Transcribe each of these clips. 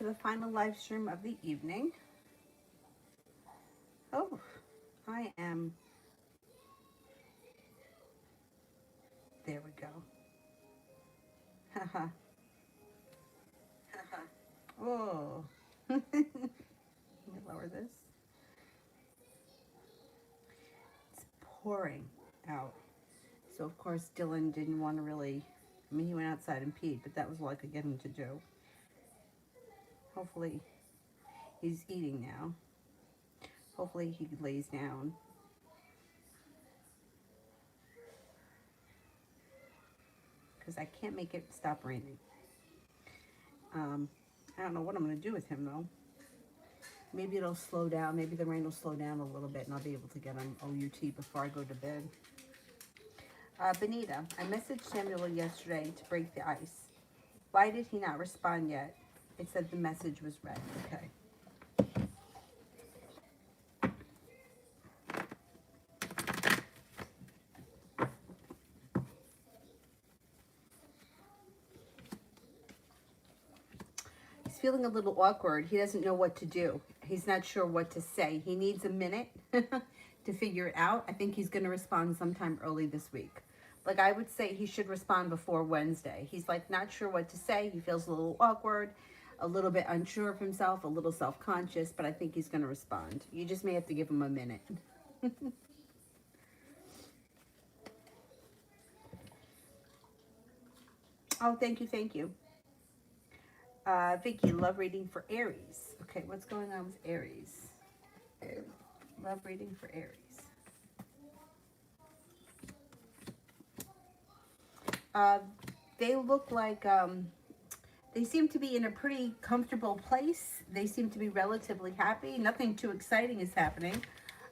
the final live stream of the evening. Oh, I am. There we go. Haha. Oh. Let me lower this. It's pouring out. So, of course, Dylan didn't want to really. I mean, he went outside and peed, but that was all I could get him to do. Hopefully, he's eating now. Hopefully, he lays down. Because I can't make it stop raining. I don't know what I'm going to do with him, though. Maybe it'll slow down. Maybe the rain will slow down a little bit, and I'll be able to get him OUT before I go to bed. Benita, I messaged Samuel yesterday to break the ice. Why did he not respond yet? It said the message was read. Okay. He's feeling a little awkward. He doesn't know what to do. He's not sure what to say. He needs a minute to figure it out. I think he's going to respond sometime early this week. Like, I would say he should respond before Wednesday. He's like not sure what to say. He feels a little awkward, a little bit unsure of himself, a little self-conscious, but I think he's going to respond. You just may have to give him a minute. Oh, thank you, thank you. Vicky, love reading for Aries. Okay, what's going on with Aries? Love reading for Aries. They look like they seem to be in a pretty comfortable place. They seem to be relatively happy. Nothing too exciting is happening.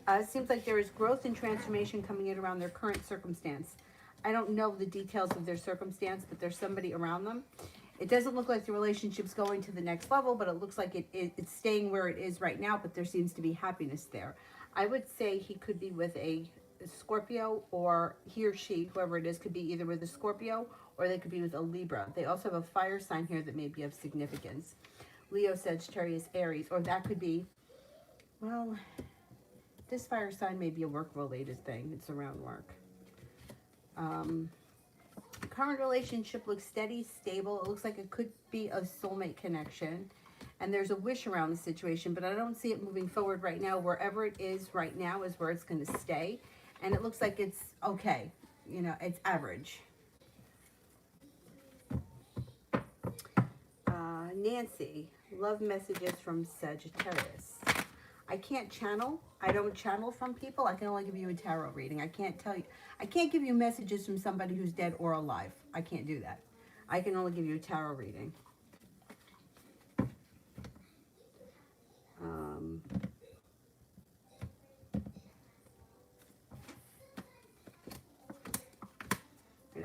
It seems like there is growth and transformation coming in around their current circumstance. I don't know the details of their circumstance, but there's somebody around them. It doesn't look like the relationship's going to the next level, but it looks like it's staying where it is right now, but there seems to be happiness there. I would say he could be with a Scorpio, or he or she, whoever it is, could be either with a Scorpio or they could be with a Libra. They also have a fire sign here that may be of significance. Leo, Sagittarius, Aries, or that could be, well, this fire sign may be a work-related thing. It's around work. Current relationship looks steady, stable. It looks like it could be a soulmate connection. And there's a wish around the situation, but I don't see it moving forward right now. Wherever it is right now is where it's going to stay. And it looks like it's okay. You know, it's average. Nancy, love messages from Sagittarius. I can't channel. I don't channel from people. I can only give you a tarot reading. I can't tell you. I can't give you messages from somebody who's dead or alive. I can't do that. I can only give you a tarot reading.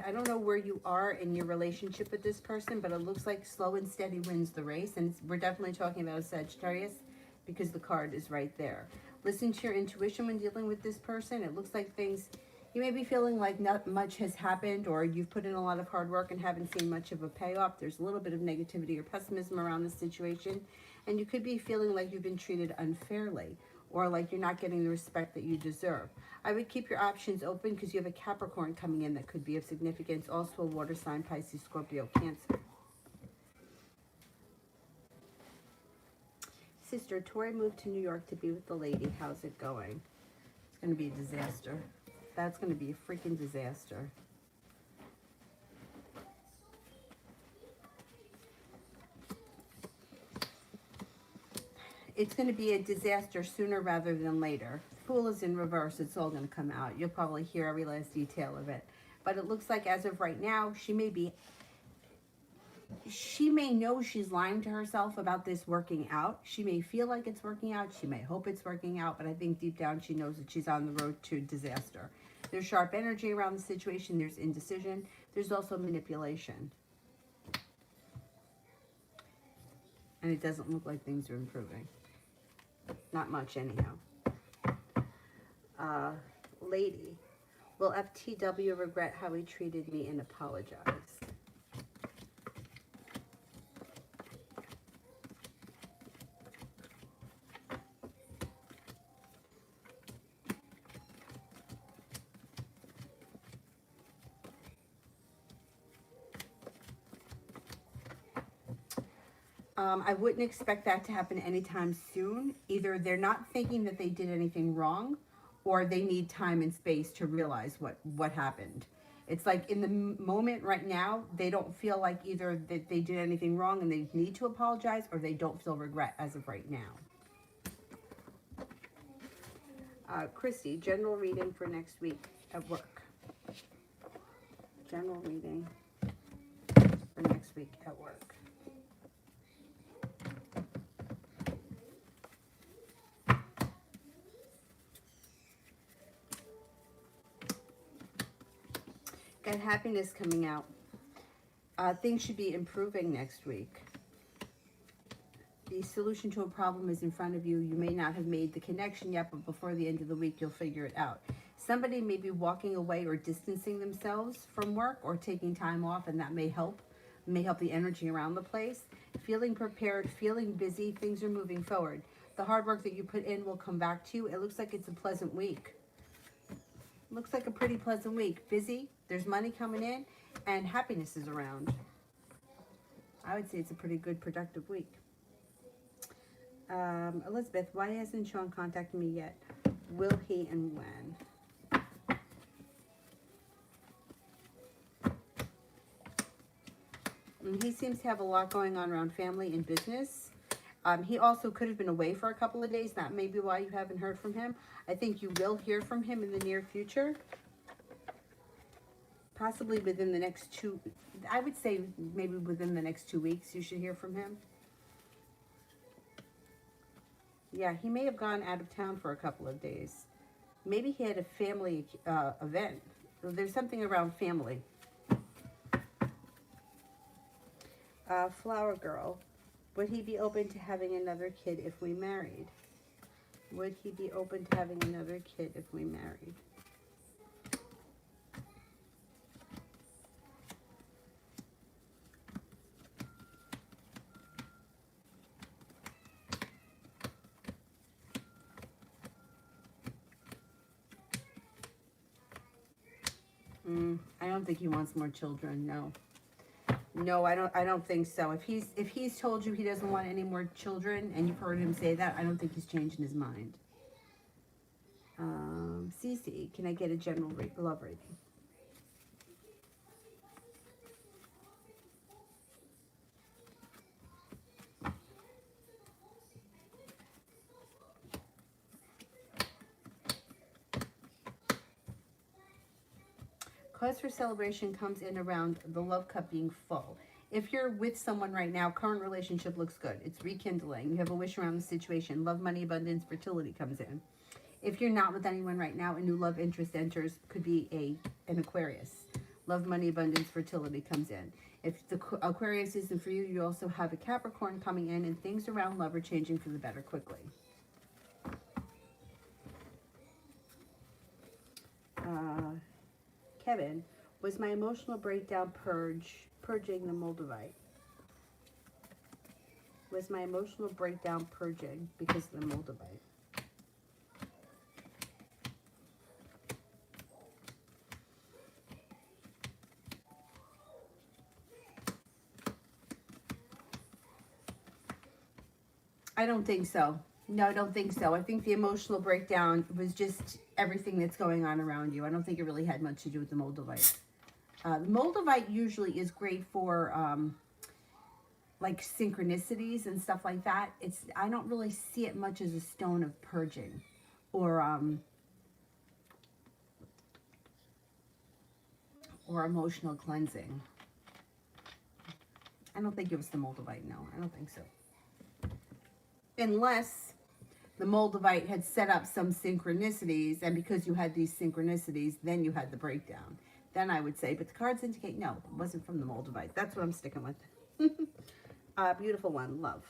I don't know where you are in your relationship with this person, but it looks like slow and steady wins the race. And we're definitely talking about a Sagittarius because the card is right there. Listen to your intuition when dealing with this person. It looks like things, you may be feeling like not much has happened, or you've put in a lot of hard work and haven't seen much of a payoff. There's a little bit of negativity or pessimism around the situation. And you could be feeling like you've been treated unfairly, or like you're not getting the respect that you deserve. I would keep your options open because you have a Capricorn coming in that could be of significance. Also a water sign, Pisces, Scorpio, Cancer. Sister, Tori moved to New York to be with the lady. How's it going? It's going to be a disaster. That's going to be a freaking disaster. It's going to be a disaster sooner rather than later. Fool is in reverse. It's all going to come out. You'll probably hear every last detail of it. But it looks like as of right now, she may know she's lying to herself about this working out. She may feel like it's working out. She may hope it's working out. But I think deep down she knows that she's on the road to disaster. There's sharp energy around the situation. There's indecision. There's also manipulation. And it doesn't look like things are improving. Not much anyhow. Lady, will FTW regret how he treated me and apologize? I wouldn't expect that to happen anytime soon. Either they're not thinking that they did anything wrong, or they need time and space to realize what happened. It's like in the moment right now, they don't feel like either that they did anything wrong and they need to apologize, or they don't feel regret as of right now. Christy, general reading for next week at work. General reading for next week at work. Got happiness coming out. Things should be improving next week. The solution to a problem is in front of you. You may not have made the connection yet, but before the end of the week, you'll figure it out. Somebody may be walking away or distancing themselves from work or taking time off, and that may help the energy around the place. Feeling prepared, feeling busy, things are moving forward. The hard work that you put in will come back to you. It looks like it's a pleasant week. Looks like a pretty pleasant week. Busy, there's money coming in, and happiness is around. I would say it's a pretty good, productive week. Elizabeth, why hasn't Sean contacted me yet? Will he and when? And he seems to have a lot going on around family and business. He also could have been away for a couple of days. That may be why you haven't heard from him. I think you will hear from him in the near future. Possibly within the next I would say maybe within the next 2 weeks you should hear from him. Yeah, he may have gone out of town for a couple of days. Maybe he had a family event. There's something around family. Flower Girl, would he be open to having another kid if we married? Would he be open to having another kid if we married? I don't think he wants more children. No, I don't think so. If he's told you he doesn't want any more children, and you've heard him say that, I don't think he's changing his mind. Cece, can I get a general love rating? Cause for celebration comes in around the love cup being full. If you're with someone right now, current relationship looks good. It's rekindling. You have a wish around the situation. Love, money, abundance, fertility comes in. If you're not with anyone right now, a new love interest enters. Could be an Aquarius. Love, money, abundance, fertility comes in. If the Aquarius isn't for you, you also have a Capricorn coming in, and things around love are changing for the better quickly. Kevin, was my emotional breakdown purging the Moldavite? Was my emotional breakdown purging because of the Moldavite? I don't think so. No, I don't think so. I think the emotional breakdown was just everything that's going on around you. I don't think it really had much to do with the Moldavite. The Moldavite usually is great for like synchronicities and stuff like that. I don't really see it much as a stone of purging or emotional cleansing. I don't think it was the Moldavite. No, I don't think so. Unless the Moldavite had set up some synchronicities, and because you had these synchronicities, then you had the breakdown. Then I would say, but the cards indicate no, it wasn't from the Moldavite. That's what I'm sticking with. Beautiful one, love.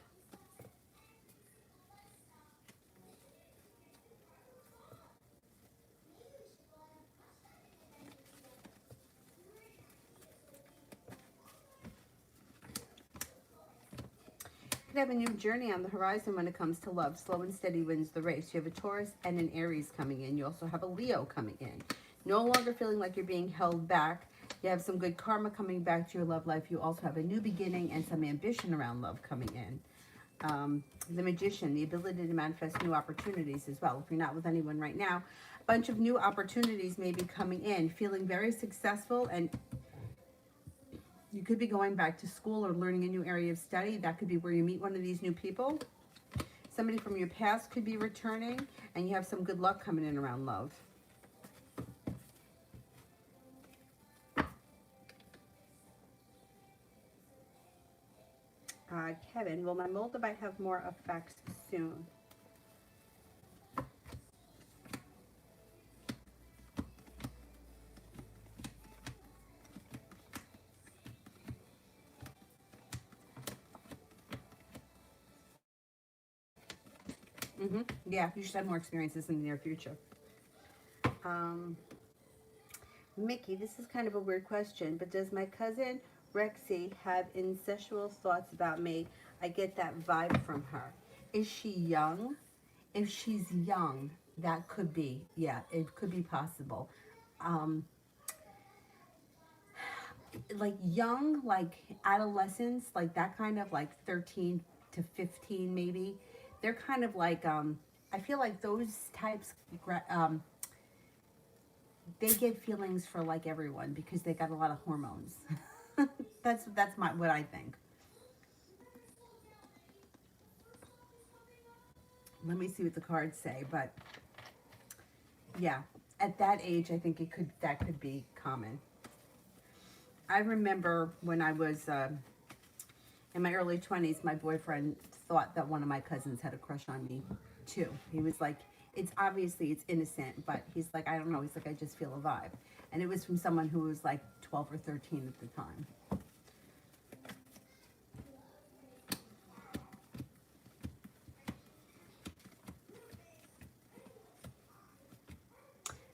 You could have a new journey on the horizon when it comes to love. Slow and steady wins the race. You have a Taurus and an Aries coming in. You also have a Leo coming in. No longer feeling like you're being held back. You have some good karma coming back to your love life. You also have a new beginning and some ambition around love coming in. The Magician, the ability to manifest new opportunities as well. If you're not with anyone right now, a bunch of new opportunities may be coming in. Feeling very successful, and you could be going back to school or learning a new area of study. That could be where you meet one of these new people. Somebody from your past could be returning, and you have some good luck coming in around love. Kevin, will my Moldavite have more effects soon? Yeah, you should have more experiences in the near future. Mickey, this is kind of a weird question, but does my cousin Rexy have incestual thoughts about me? I get that vibe from her. Is she young? If she's young, that could be, yeah, it could be possible. Um, like young, like adolescents, like that kind of like 13 to 15 maybe. They're kind of like, I feel like those types, they get feelings for like everyone because they got a lot of hormones. That's what I think. Let me see what the cards say, but yeah, at that age, I think that could be common. I remember when I was in my early 20s, my boyfriend thought that one of my cousins had a crush on me too. He was like, it's innocent, but he's like, I don't know. He's like, I just feel a vibe. And it was from someone who was like 12 or 13 at the time.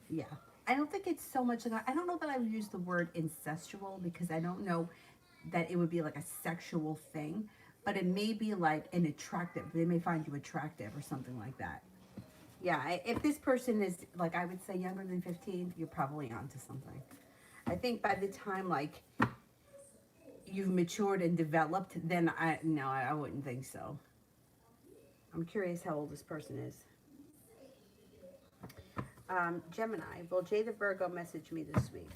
Yeah. I don't think it's so much like, I don't know that I would use the word incestual because I don't know that it would be like a sexual thing, but it may be like an attractive, they may find you attractive or something like that. Yeah, if this person is like, I would say younger than 15, you're probably onto something. I think by the time like you've matured and developed, then I wouldn't think so. I'm curious how old this person is. Gemini, will Jada Virgo message me this week?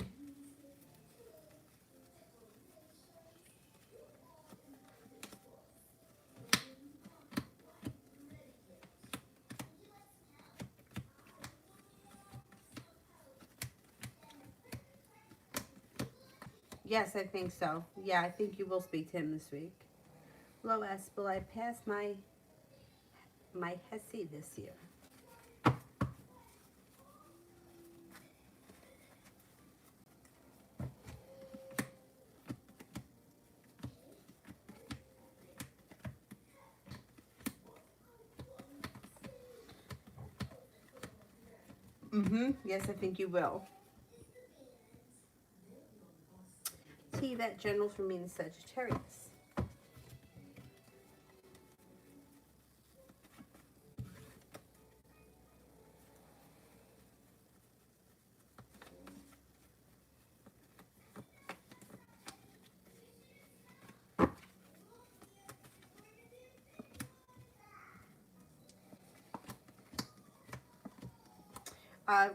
Yes, I think so. Yeah, I think you will speak to him this week. Lois, will I pass my HESI this year? Yes, I think you will. T, that general for me in Sagittarius.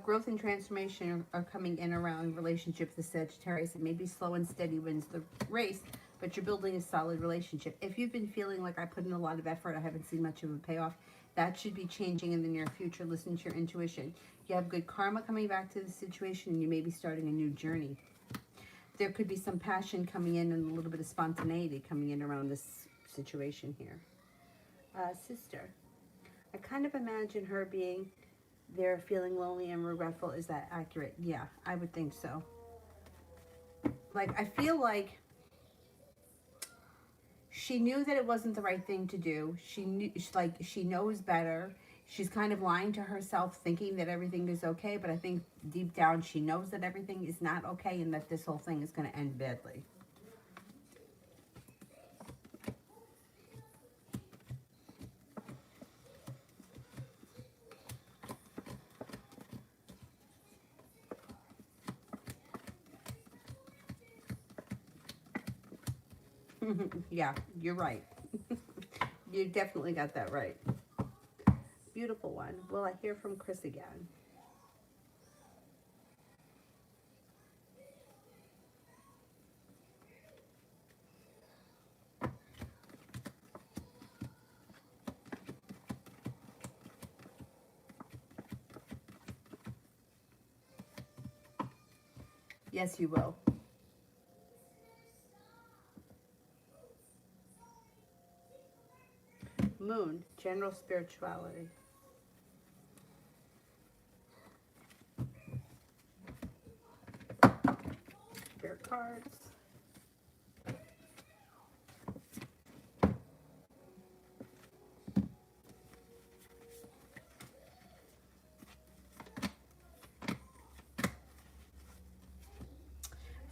Growth and transformation are coming in around relationships with Sagittarius. It may be slow and steady wins the race, but you're building a solid relationship. If you've been feeling like I put in a lot of effort, I haven't seen much of a payoff, that should be changing in the near future. Listen to your intuition. You have good karma coming back to the situation, and you may be starting a new journey. There could be some passion coming in and a little bit of spontaneity coming in around this situation here. Sister, I kind of imagine her being there feeling lonely and regretful. Is that accurate? Yeah, I would think so. Like, I feel like she knew that it wasn't the right thing to do. She knew, she knows better. She's kind of lying to herself, thinking that everything is okay, but I think deep down she knows that everything is not okay and that this whole thing is going to end badly. Yeah, you're right. You definitely got that right. Beautiful one. Will I hear from Chris again? Yes, you will. Moon, general spirituality. Spirit cards.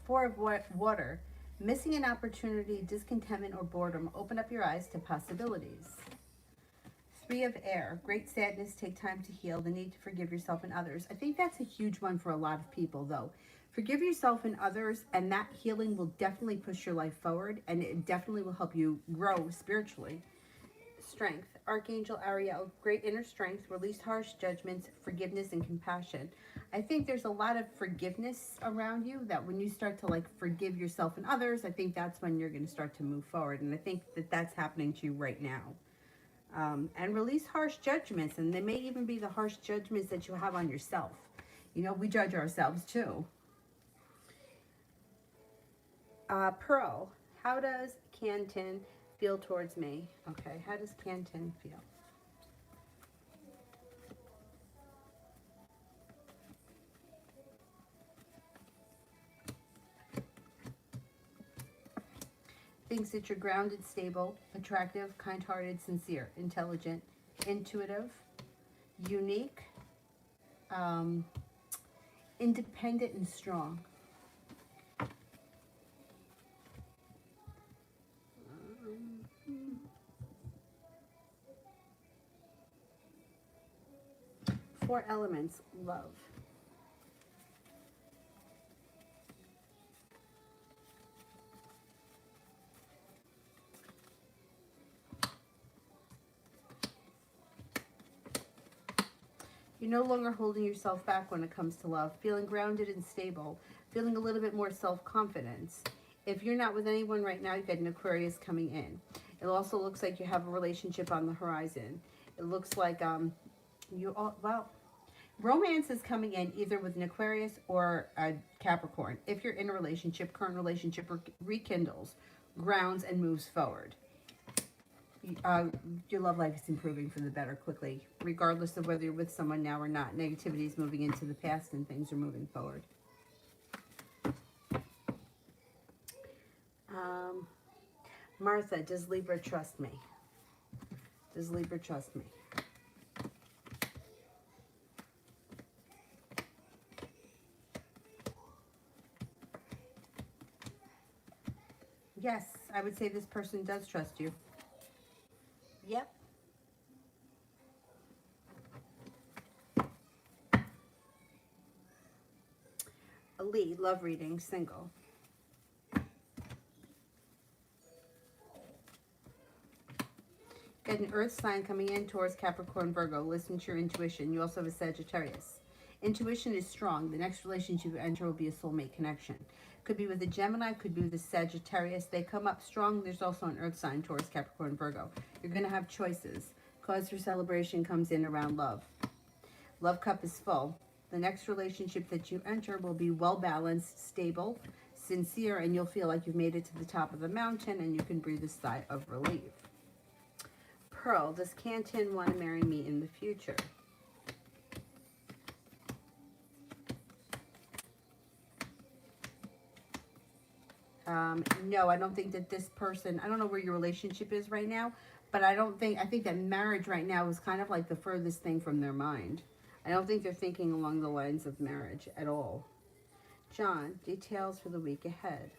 Four of water. Missing an opportunity, discontentment, or boredom. Open up your eyes to possibilities. Three of air. Great sadness. Take time to heal. The need to forgive yourself and others. I think that's a huge one for a lot of people, though. Forgive yourself and others, and that healing will definitely push your life forward, and it definitely will help you grow spiritually. Strength. Archangel Ariel, great inner strength, release harsh judgments, forgiveness, and compassion. I think there's a lot of forgiveness around you that when you start to like forgive yourself and others, I think that's when you're going to start to move forward. And I think that that's happening to you right now. And release harsh judgments, and they may even be the harsh judgments that you have on yourself. You know, we judge ourselves too. Pearl, how does Canton feel towards me? Okay, how does Canton feel? Thinks that you're grounded, stable, attractive, kind-hearted, sincere, intelligent, intuitive, unique, um, independent, and strong. Four elements, love. You're no longer holding yourself back when it comes to love, feeling grounded and stable, feeling a little bit more self-confidence. If you're not with anyone right now, you've got an Aquarius coming in. It also looks like you have a relationship on the horizon. It looks like you all, well, romance is coming in either with an Aquarius or a Capricorn. If you're in a relationship, current relationship rekindles, grounds, and moves forward. uh, your love life is improving for the better quickly, regardless of whether you're with someone now or not. Negativity is moving into the past and things are moving forward. Um, Martha, does Libra trust me? Does Libra trust me? Yes, I would say this person does trust you. Yep. A lead, love reading, single. Got an earth sign coming in towards Capricorn, Virgo. Listen to your intuition. You also have a Sagittarius. Intuition is strong. The next relationship you enter will be a soulmate connection. Could be with a Gemini, could be with a Sagittarius. They come up strong. There's also an earth sign towards Capricorn, Virgo. You're going to have choices. Cause for celebration comes in around love. Love cup is full. The next relationship that you enter will be well balanced, stable, sincere, and you'll feel like you've made it to the top of the mountain and you can breathe a sigh of relief. Pearl, does Canton want to marry me in the future? No, I don't think that this person, I don't know where your relationship is right now, but I think that marriage right now is kind of like the furthest thing from their mind. I don't think they're thinking along the lines of marriage at all. John, details for the week ahead.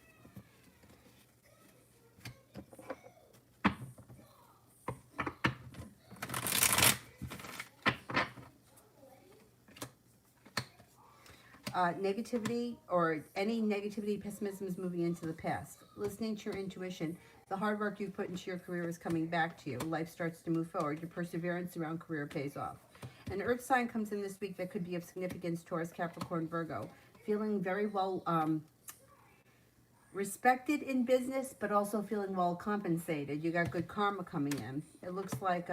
Negativity or any negativity, pessimism is moving into the past. Listening to your intuition. The hard work you've put into your career is coming back to you. Life starts to move forward. Your perseverance around career pays off. An earth sign comes in this week that could be of significance: Taurus, Capricorn, Virgo. Feeling very well respected in business, but also feeling well compensated. You got good karma coming in. It looks like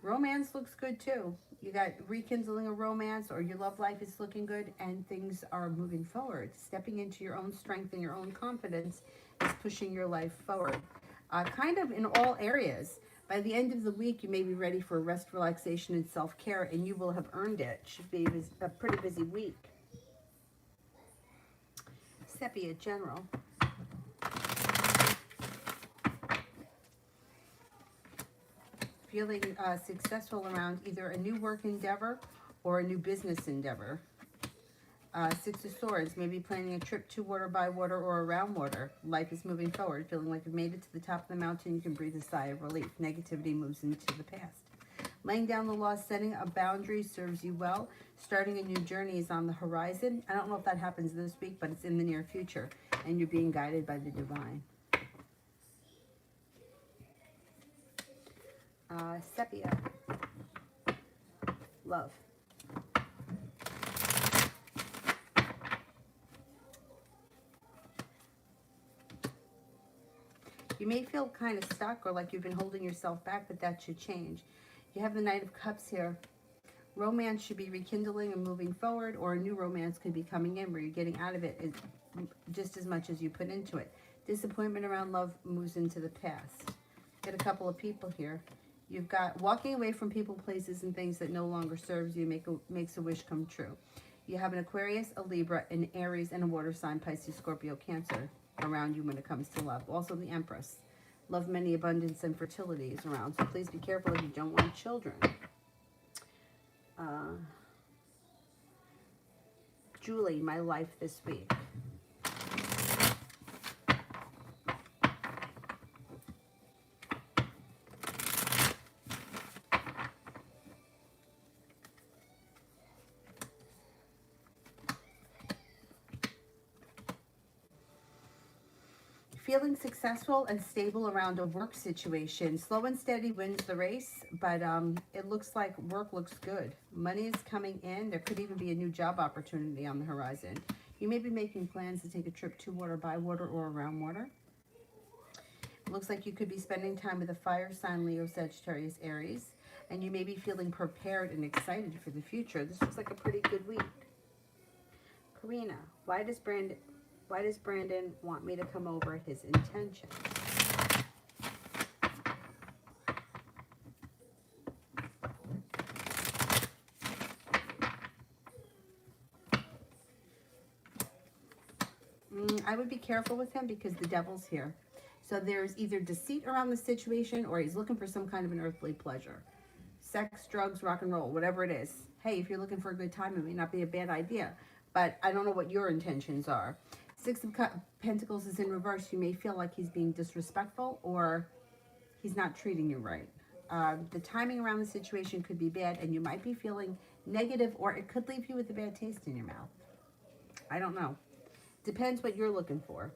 romance looks good too. You got rekindling a romance, or your love life is looking good and things are moving forward. Stepping into your own strength and your own confidence is pushing your life forward. Kind of in all areas. By the end of the week, you may be ready for rest, relaxation, and self-care, and you will have earned it. Should be a pretty busy week. Sepia General. Feeling successful around either a new work endeavor or a new business endeavor. Six of Swords, maybe planning a trip to water, by water, or around water. Life is moving forward, feeling like you've made it to the top of the mountain. You can breathe a sigh of relief. Negativity moves into the past. Laying down the law, setting a boundary serves you well. Starting a new journey is on the horizon. I don't know if that happens this week, but it's in the near future, and you're being guided by the divine. Sepia. Love. You may feel kind of stuck or like you've been holding yourself back, but that should change. You have the Knight of Cups here. Romance should be rekindling and moving forward, or a new romance could be coming in where you're getting out of it just as much as you put into it. Disappointment around love moves into the past. Get a couple of people here. You've got walking away from people, places, and things that no longer serves you makes a wish come true. You have an Aquarius, a Libra, an Aries, and a water sign, Pisces, Scorpio, Cancer around you when it comes to love. Also the Empress. Love, many, abundance, and fertility is around. So please be careful if you don't want children. Julie, my life this week. Feeling successful and stable around a work situation. Slow and steady wins the race, but it looks like work looks good. Money is coming in. There could even be a new job opportunity on the horizon. You may be making plans to take a trip to water, by water, or around water. It looks like you could be spending time with a fire sign, Leo, Sagittarius, Aries, and you may be feeling prepared and excited for the future. This looks like a pretty good week. Karina, why does Brandon want me to come over his intentions? I would be careful with him because the devil's here. So there's either deceit around the situation or he's looking for some kind of an earthly pleasure. Sex, drugs, rock and roll, whatever it is. Hey, if you're looking for a good time, it may not be a bad idea. But I don't know what your intentions are. Six of Pentacles is in reverse. You may feel like he's being disrespectful or he's not treating you right. The timing around the situation could be bad and you might be feeling negative, or it could leave you with a bad taste in your mouth. I don't know. Depends what you're looking for.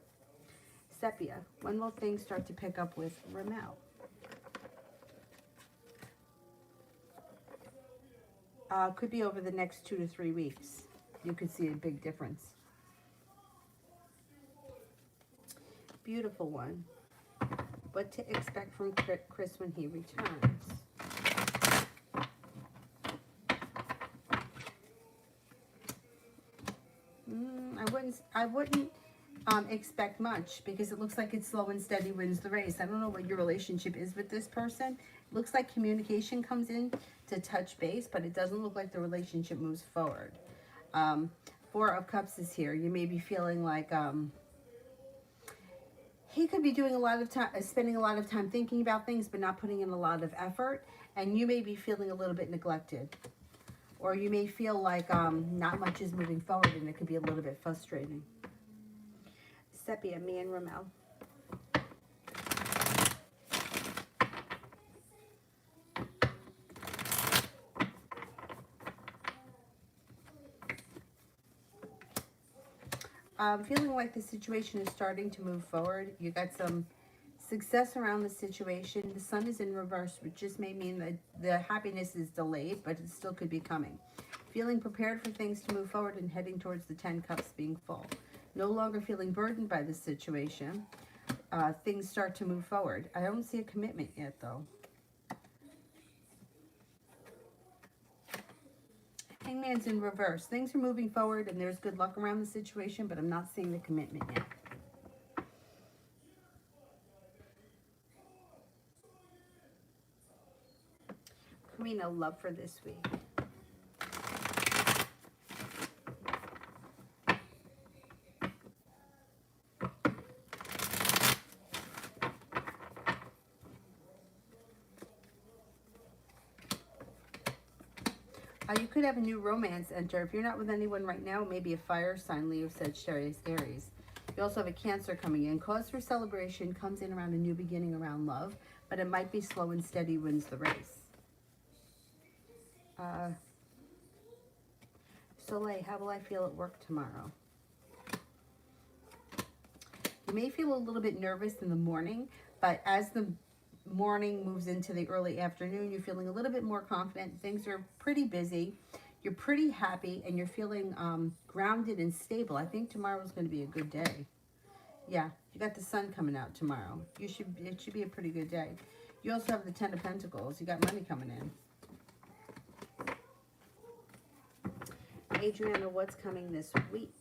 Sepia, when will things start to pick up with Ramel? Could be over the next 2 to 3 weeks. You could see a big difference. Beautiful one. What to expect from Chris when he returns? I wouldn't expect much because it looks like it's slow and steady wins the race. I don't know what your relationship is with this person. It looks like communication comes in to touch base, but it doesn't look like the relationship moves forward. Four of Cups is here. You may be feeling like he could be doing a lot of time, spending a lot of time thinking about things, but not putting in a lot of effort. And you may be feeling a little bit neglected. Or you may feel like not much is moving forward and it could be a little bit frustrating. Sepia, me and Ramel. Feeling like the situation is starting to move forward. You got some success around the situation. The sun is in reverse, which just may mean that the happiness is delayed, but it still could be coming. Feeling prepared for things to move forward and heading towards the 10 cups being full. No longer feeling burdened by the situation. Things start to move forward. I don't see a commitment yet, though. Hangman's in reverse. Things are moving forward and there's good luck around the situation, but I'm not seeing the commitment yet. Karina, love for this week. You could have a new romance enter. If you're not with anyone right now, maybe a fire sign, Leo, Sagittarius, Aries. You also have a Cancer coming in. Cause for celebration comes in around a new beginning around love, but it might be slow and steady wins the race. Soleil, how will I feel at work tomorrow? You may feel a little bit nervous in the morning, but as the morning moves into the early afternoon, you're feeling a little bit more confident. Things are pretty busy. You're pretty happy, and you're feeling grounded and stable. I think tomorrow's going to be a good day. Yeah, you got the sun coming out tomorrow. It should be a pretty good day. You also have the 10 of Pentacles. You got money coming in. Adriana, what's coming this week?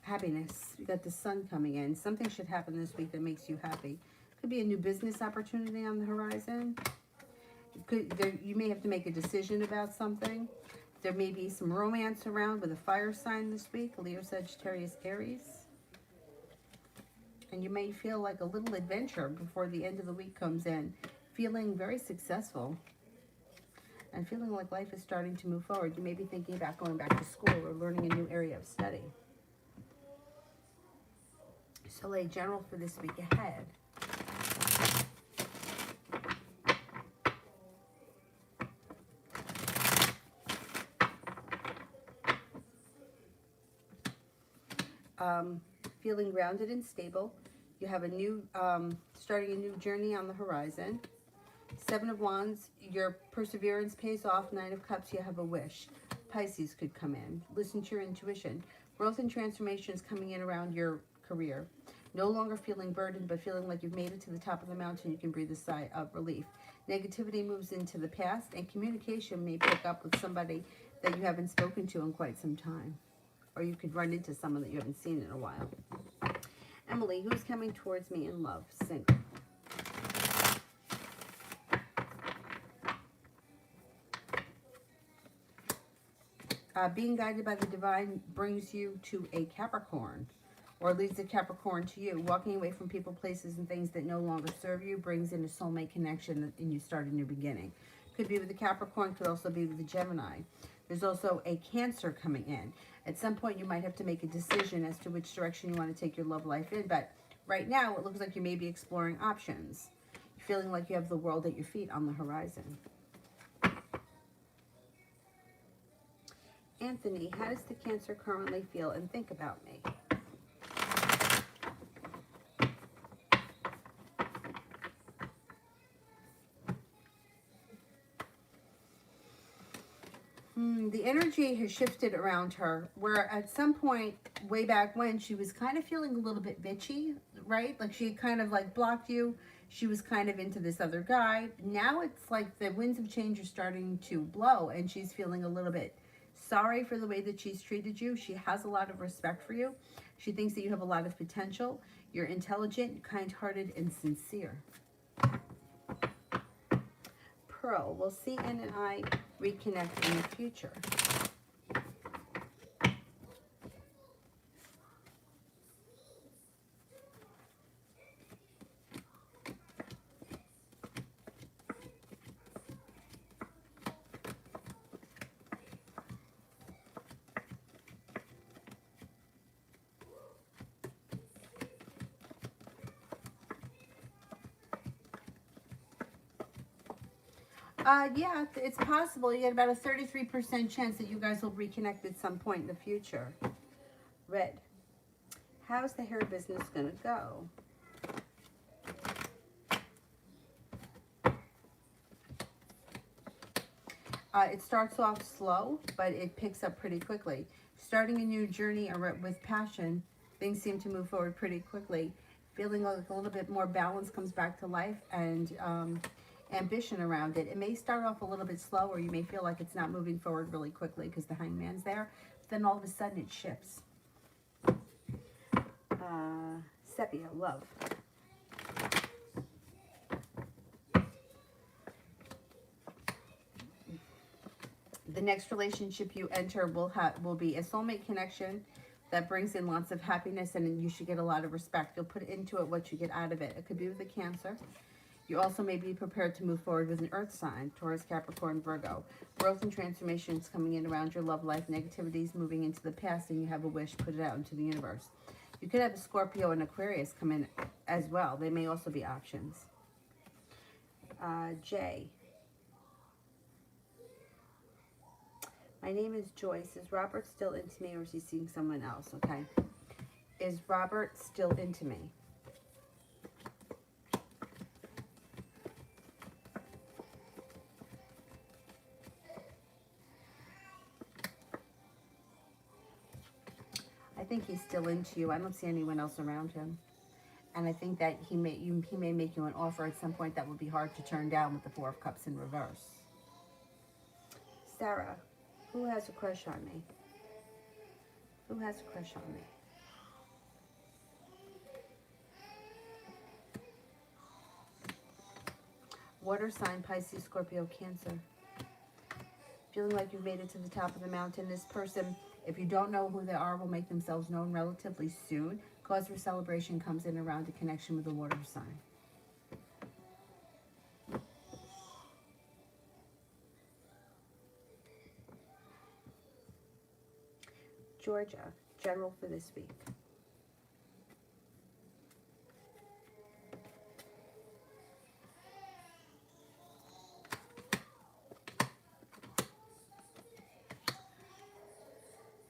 Happiness. You got the sun coming in. Something should happen this week that makes you happy. Could be a new business opportunity on the horizon. You may have to make a decision about something. There may be some romance around with a fire sign this week. Leo, Sagittarius, Aries. And you may feel like a little adventure before the end of the week comes in. Feeling very successful. And feeling like life is starting to move forward. You may be thinking about going back to school or learning a new area of study. Soleil, general for this week ahead. Feeling grounded and stable. You have a new, starting a new journey on the horizon. 7 of Wands, your perseverance pays off. 9 of Cups, you have a wish. Pisces could come in. Listen to your intuition. Growth and transformation is coming in around your career. No longer feeling burdened, but feeling like you've made it to the top of the mountain. You can breathe a sigh of relief. Negativity moves into the past, and communication may pick up with somebody that you haven't spoken to in quite some time. Or you could run into someone that you haven't seen in a while. Emily, who's coming towards me in love? Single. Being guided by the divine brings you to a Capricorn, or leads a Capricorn to you. Walking away from people, places, and things that no longer serve you brings in a soulmate connection, and you start a new beginning. Could be with the Capricorn, could also be with the Gemini. There's also a Cancer coming in. At some point, you might have to make a decision as to which direction you want to take your love life in. But right now, it looks like you may be exploring options. You're feeling like you have the world at your feet on the horizon. Anthony, how does the Cancer currently feel and think about me? The energy has shifted around her, where at some point way back when she was kind of feeling a little bit bitchy, right? Like she kind of like blocked you. She was kind of into this other guy. Now it's like the winds of change are starting to blow, and she's feeling a little bit sorry for the way that she's treated you. She has a lot of respect for you. She thinks that you have a lot of potential. You're intelligent, kind-hearted, and sincere. Pearl, will CN and I reconnect in the future? Yeah, it's possible. You get about a 33% chance that you guys will reconnect at some point in the future. Red. How's the hair business going to go? It starts off slow, but it picks up pretty quickly. Starting a new journey with passion, things seem to move forward pretty quickly. Feeling like a little bit more balance comes back to life, and ambition around it. It may start off a little bit slow, or you may feel like it's not moving forward really quickly because the hangman's there. But then all of a sudden it shifts. Sepia, love. The next relationship you enter will be a soulmate connection that brings in lots of happiness, and you should get a lot of respect. You'll put into it what you get out of it. It could be with a Cancer. You also may be prepared to move forward with an earth sign, Taurus, Capricorn, Virgo. Growth and transformation is coming in around your love life. Negativity is moving into the past, and you have a wish, put it out into the universe. You could have a Scorpio and Aquarius come in as well. They may also be options. Jay. My name is Joyce. Is Robert still into me, or is he seeing someone else? Okay. Is Robert still into me? I think he's still into you. I don't see anyone else around him. And I think that he may make you an offer at some point that will be hard to turn down with the Four of Cups in reverse. Sarah, who has a crush on me? Who has a crush on me? Water sign, Pisces, Scorpio, Cancer. Feeling like you've made it to the top of the mountain. This person, if you don't know who they are, will make themselves known relatively soon. Cause for celebration comes in around a connection with the water sign. Georgia, general for this week.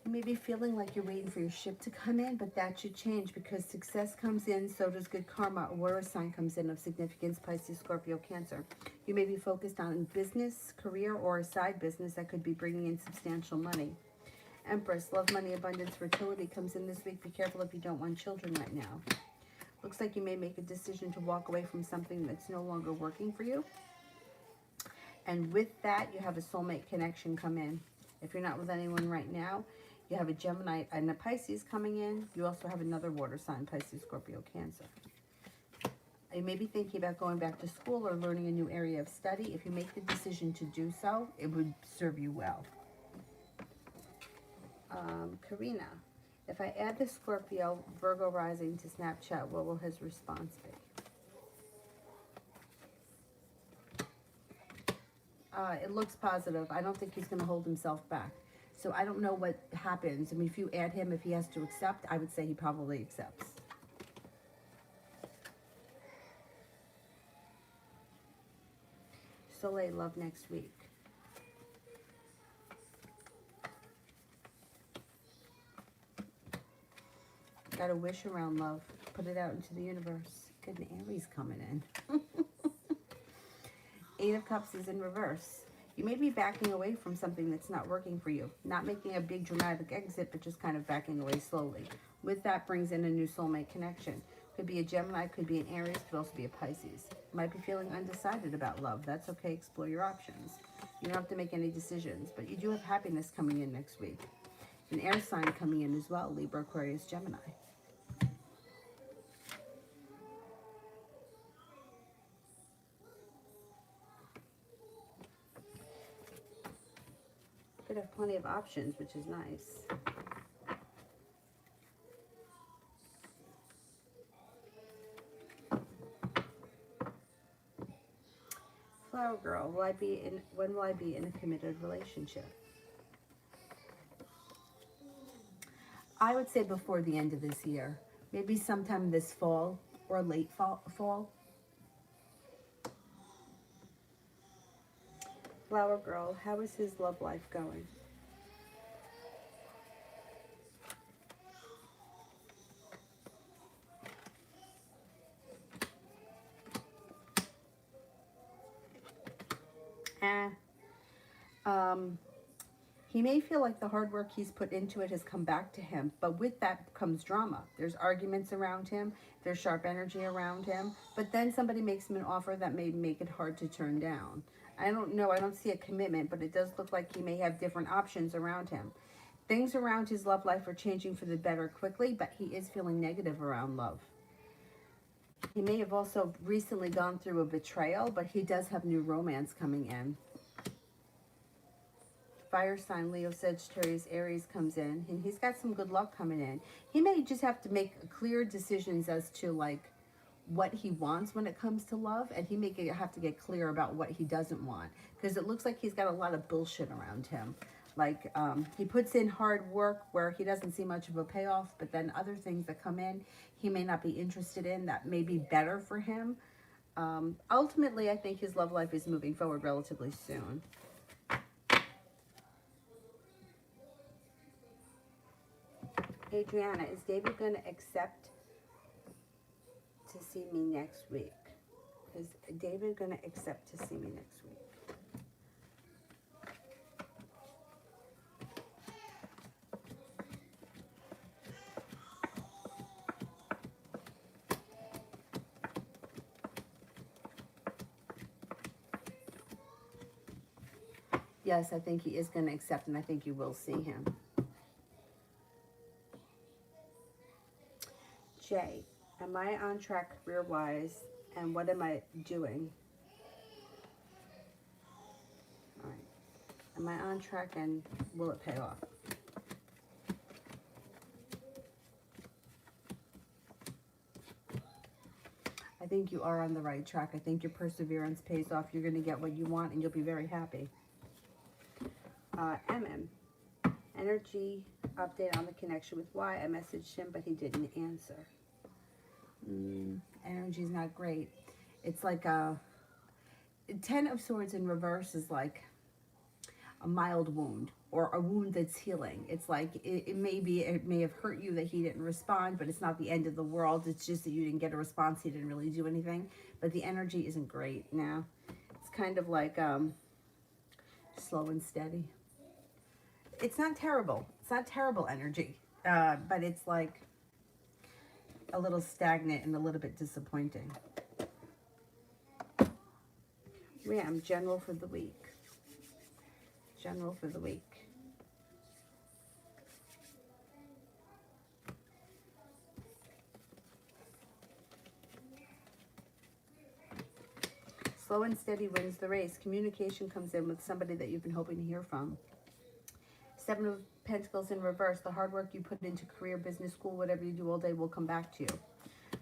You may be feeling like you're waiting for your ship to come in, but that should change because success comes in, so does good karma. A water sign comes in of significance, Pisces, Scorpio, Cancer. You may be focused on business, career, or a side business that could be bringing in substantial money. Empress, love, money, abundance, fertility comes in this week. Be careful if you don't want children right now. Looks like you may make a decision to walk away from something that's no longer working for you. And with that, you have a soulmate connection come in. If you're not with anyone right now, you have a Gemini and a Pisces coming in. You also have another water sign, Pisces, Scorpio, Cancer. You may be thinking about going back to school or learning a new area of study. If you make the decision to do so, it would serve you well. Karina, if I add the Scorpio, Virgo rising to Snapchat, what will his response be? It looks positive. I don't think he's going to hold himself back. So I don't know what happens. I mean, if you add him, if he has to accept, I would say he probably accepts. Soleil, love next week. Got a wish around love. Put it out into the universe. Good, Aries coming in. Eight of Cups is in reverse. You may be backing away from something that's not working for you. Not making a big dramatic exit, but just kind of backing away slowly. With that brings in a new soulmate connection. Could be a Gemini, could be an Aries, could also be a Pisces. Might be feeling undecided about love. That's okay, explore your options. You don't have to make any decisions, but you do have happiness coming in next week. An air sign coming in as well, Libra, Aquarius, Gemini. Could have plenty of options, which is nice. Flower Girl, when will I be in a committed relationship? I would say before the end of this year. Maybe sometime this fall or late fall. Flower Girl, how is his love life going? Eh. Um, he may feel like the hard work he's put into it has come back to him, but with that comes drama. There's arguments around him, there's sharp energy around him, but then somebody makes him an offer that may make it hard to turn down. I don't know, I don't see a commitment, but it does look like he may have different options around him. Things around his love life are changing for the better quickly, but he is feeling negative around love. He may have also recently gone through a betrayal, but he does have new romance coming in. Fire sign, Leo, Sagittarius, Aries comes in, and he's got some good luck coming in. He may just have to make clear decisions as to like what he wants when it comes to love, and he may have to get clear about what he doesn't want, because it looks like he's got a lot of bullshit around him. Like he puts in hard work where he doesn't see much of a payoff, but then other things that come in he may not be interested in that may be better for him. Ultimately, I think his love life is moving forward relatively soon. Adriana, is David going to accept to see me next week? Is David going to accept to see me next week? Yes, I think he is going to accept, and I think you will see him. Jay, am I on track career-wise, and what am I doing? All right. Am I on track, and will it pay off? I think you are on the right track. I think your perseverance pays off. You're going to get what you want, and you'll be very happy. MM, energy update on the connection with Y. I messaged him, but he didn't answer. Energy's not great. It's like a 10 of Swords in reverse is like a mild wound or a wound that's healing. It's like it may have hurt you that he didn't respond, but it's not the end of the world. It's just that you didn't get a response. He didn't really do anything, but the energy isn't great now. It's kind of like slow and steady. It's not terrible. It's not terrible energy, but it's like a little stagnant and a little bit disappointing. Ram, general for the week. General for the week. Slow and steady wins the race. Communication comes in with somebody that you've been hoping to hear from. 7 of Pentacles in reverse. The hard work you put into career, business, school, whatever you do all day will come back to you.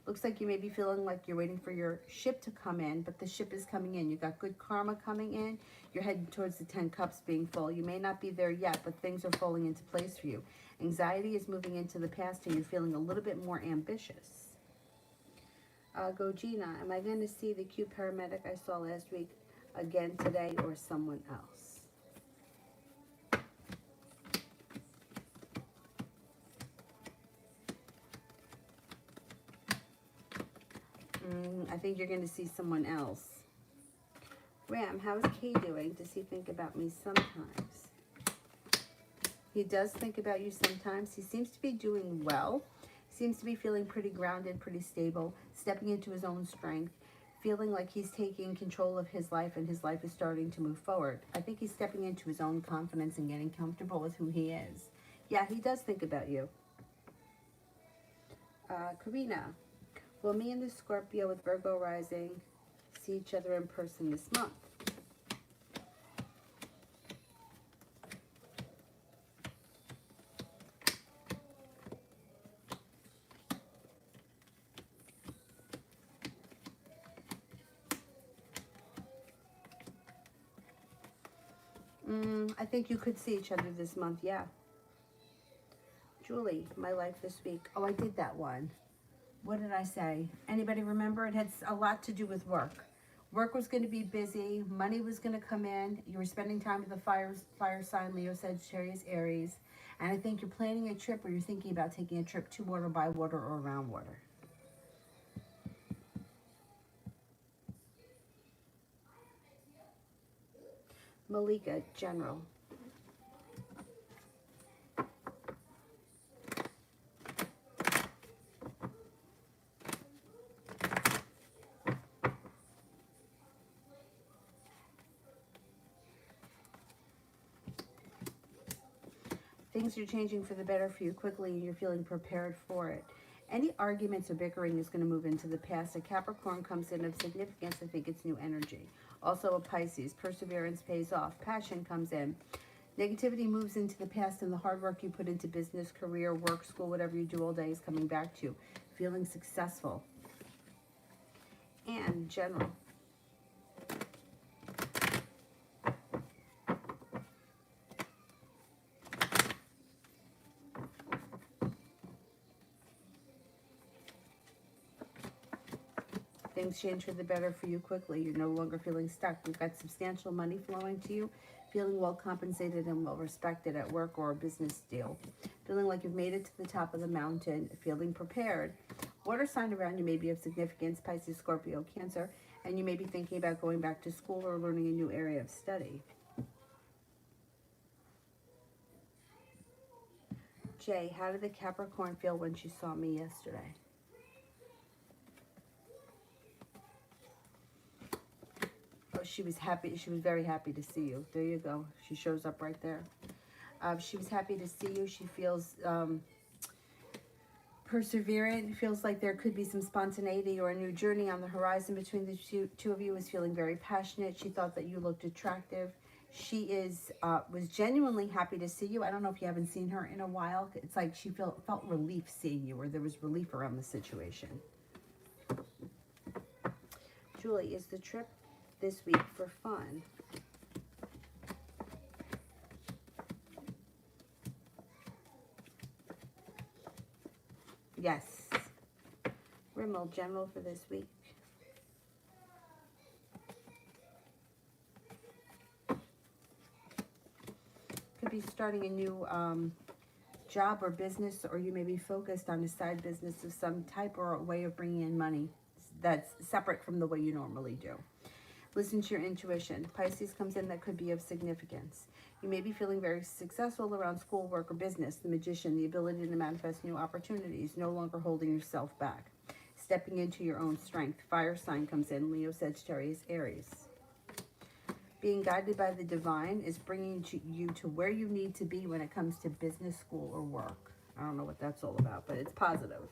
Looks like you may be feeling like you're waiting for your ship to come in, but the ship is coming in. You got good karma coming in. You're heading towards the 10 cups being full. You may not be there yet, but things are falling into place for you. Anxiety is moving into the past, and you're feeling a little bit more ambitious. Gina, am I going to see the cute paramedic I saw last week again today, or someone else? I think you're going to see someone else. Ram, how's Kay doing? Does he think about me sometimes? He does think about you sometimes. He seems to be doing well. Seems to be feeling pretty grounded, pretty stable, stepping into his own strength, feeling like he's taking control of his life and his life is starting to move forward. I think he's stepping into his own confidence and getting comfortable with who he is. Yeah, he does think about you. Karina, will me and the Scorpio with Virgo rising see each other in person this month? I think you could see each other this month, yeah. Julie, my life this week. Oh, I did that one. What did I say? Anybody remember? It had a lot to do with work. Work was going to be busy. Money was going to come in. You were spending time with the fire sign, Leo, Sagittarius, Aries. And I think you're planning a trip, or you're thinking about taking a trip to water, by water, or around water. Malika, general. Things are changing for the better for you quickly, and you're feeling prepared for it. Any arguments or bickering is going to move into the past. A Capricorn comes in of significance. I think it's new energy. Also a Pisces. Perseverance pays off. Passion comes in. Negativity moves into the past, and the hard work you put into business, career, work, school, whatever you do all day is coming back to you. Feeling successful. And general. Things change for the better for you quickly. You're no longer feeling stuck. You've got substantial money flowing to you, feeling well compensated and well respected at work or a business deal. Feeling like you've made it to the top of the mountain, feeling prepared. Water sign around you may be of significance, Pisces, Scorpio, Cancer, and you may be thinking about going back to school or learning a new area of study. Jay, how did the Capricorn feel when she saw me yesterday? Oh, she was happy. She was very happy to see you. There you go. She shows up right there. She was happy to see you. She feels perseverant. Feels like there could be some spontaneity or a new journey on the horizon between the two of you. Is feeling very passionate. She thought that you looked attractive. She was genuinely happy to see you. I don't know if you haven't seen her in a while. It's like she felt relief seeing you, or there was relief around the situation. Julie, is the trip this week for fun? Yes. Rimmel, general for this week. Could be starting a new job or business, or you may be focused on a side business of some type or a way of bringing in money that's separate from the way you normally do. Listen to your intuition. Pisces comes in, that could be of significance. You may be feeling very successful around school, work, or business. The Magician, the ability to manifest new opportunities, no longer holding yourself back. Stepping into your own strength. Fire sign comes in, Leo, Sagittarius, Aries. Being guided by the divine is bringing you to where you need to be when it comes to business, school, or work. I don't know what that's all about, but it's positive.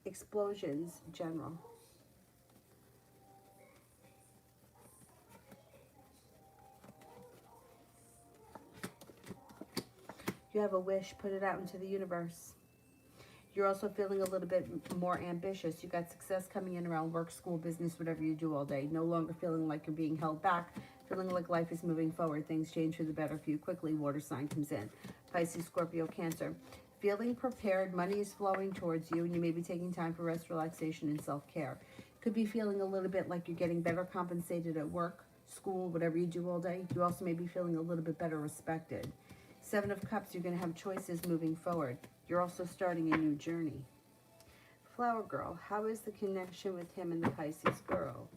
Explosions, general. You have a wish, put it out into the universe. You're also feeling a little bit more ambitious. You got success coming in around work, school, business, whatever you do all day. No longer feeling like you're being held back. Feeling like life is moving forward. Things change for the better for you quickly. Water sign comes in. Pisces, Scorpio, Cancer. Feeling prepared. Money is flowing towards you, and you may be taking time for rest, relaxation, and self-care. Could be feeling a little bit like you're getting better compensated at work, school, whatever you do all day. You also may be feeling a little bit better respected. Seven of Cups, you're going to have choices moving forward. You're also starting a new journey. Flower Girl, how is the connection with him and the Pisces girl?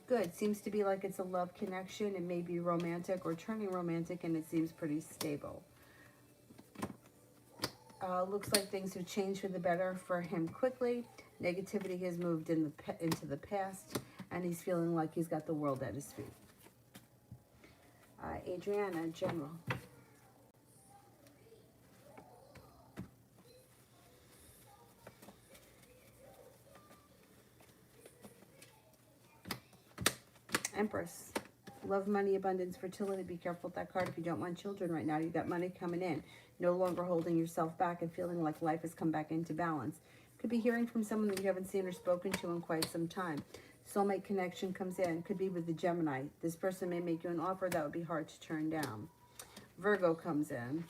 Good. Seems to be like it's a love connection. It may be romantic or turning romantic, and it seems pretty stable. Looks like things have changed for the better for him quickly. Negativity has moved into the past, and he's feeling like he's got the world at his feet. Adriana, general. Empress. Love, money, abundance, fertility. Be careful with that card if you don't want children right now. You got money coming in. No longer holding yourself back and feeling like life has come back into balance. Could be hearing from someone that you haven't seen or spoken to in quite some time. Soulmate connection comes in. Could be with the Gemini. This person may make you an offer that would be hard to turn down. Virgo comes in.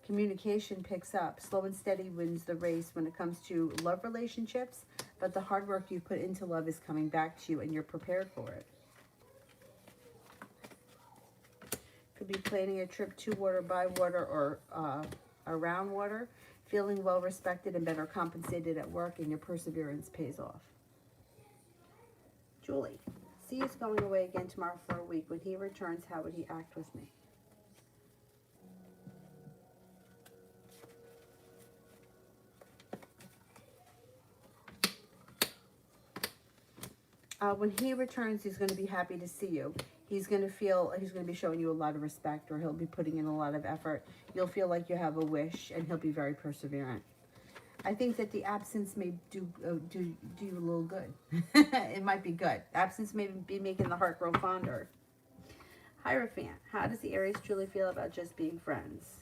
Communication picks up. Slow and steady wins the race when it comes to love relationships, but the hard work you put into love is coming back to you and you're prepared for it. Could be planning a trip to water, by water, or around water. Feeling well respected and better compensated at work, and your perseverance pays off. Julie, C is going away again tomorrow for a week. When he returns, how would he act with me? When he returns, he's going to be happy to see you. He's going to be showing you a lot of respect, or he'll be putting in a lot of effort. You'll feel like you have a wish, and he'll be very perseverant. I think that the absence may do you a little good. It might be good. Absence may be making the heart grow fonder. Hierophant, how does the Aries truly feel about just being friends?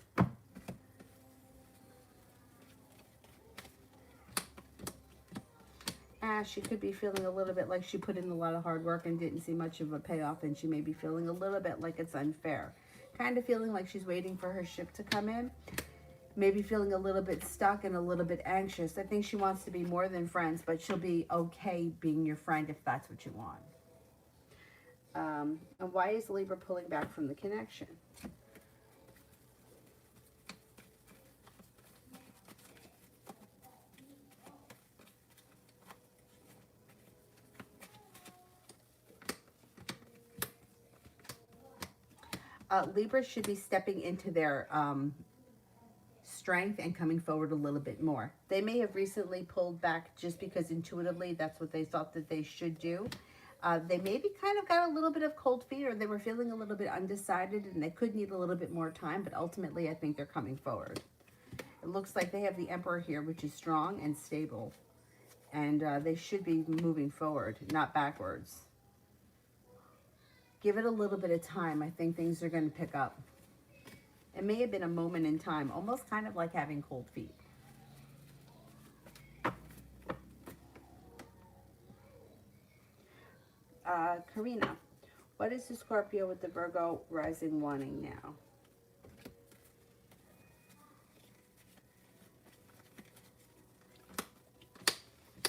She could be feeling a little bit like she put in a lot of hard work and didn't see much of a payoff, and she may be feeling a little bit like it's unfair. Kind of feeling like she's waiting for her ship to come in. Maybe feeling a little bit stuck and a little bit anxious. I think she wants to be more than friends, but she'll be okay being your friend if that's what you want. And why is Libra pulling back from the connection? Libra should be stepping into their strength and coming forward a little bit more. They may have recently pulled back just because intuitively that's what they thought that they should do. They maybe kind of got a little bit of cold feet, or they were feeling a little bit undecided and they could need a little bit more time, but ultimately I think they're coming forward. It looks like they have the Emperor here, which is strong and stable, and they should be moving forward, not backwards. Give it a little bit of time. I think things are going to pick up. It may have been a moment in time, almost kind of like having cold feet. Karina, what is the Scorpio with the Virgo rising wanting now?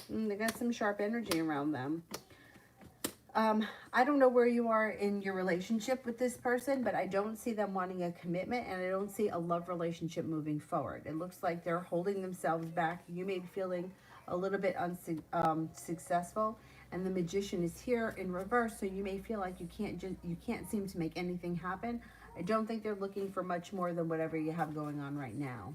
They got some sharp energy around them. I don't know where you are in your relationship with this person, but I don't see them wanting a commitment, and I don't see a love relationship moving forward. It looks like they're holding themselves back. You may be feeling a little bit unsuccessful, and the Magician is here in reverse, so you may feel like you can't seem to make anything happen. I don't think they're looking for much more than whatever you have going on right now.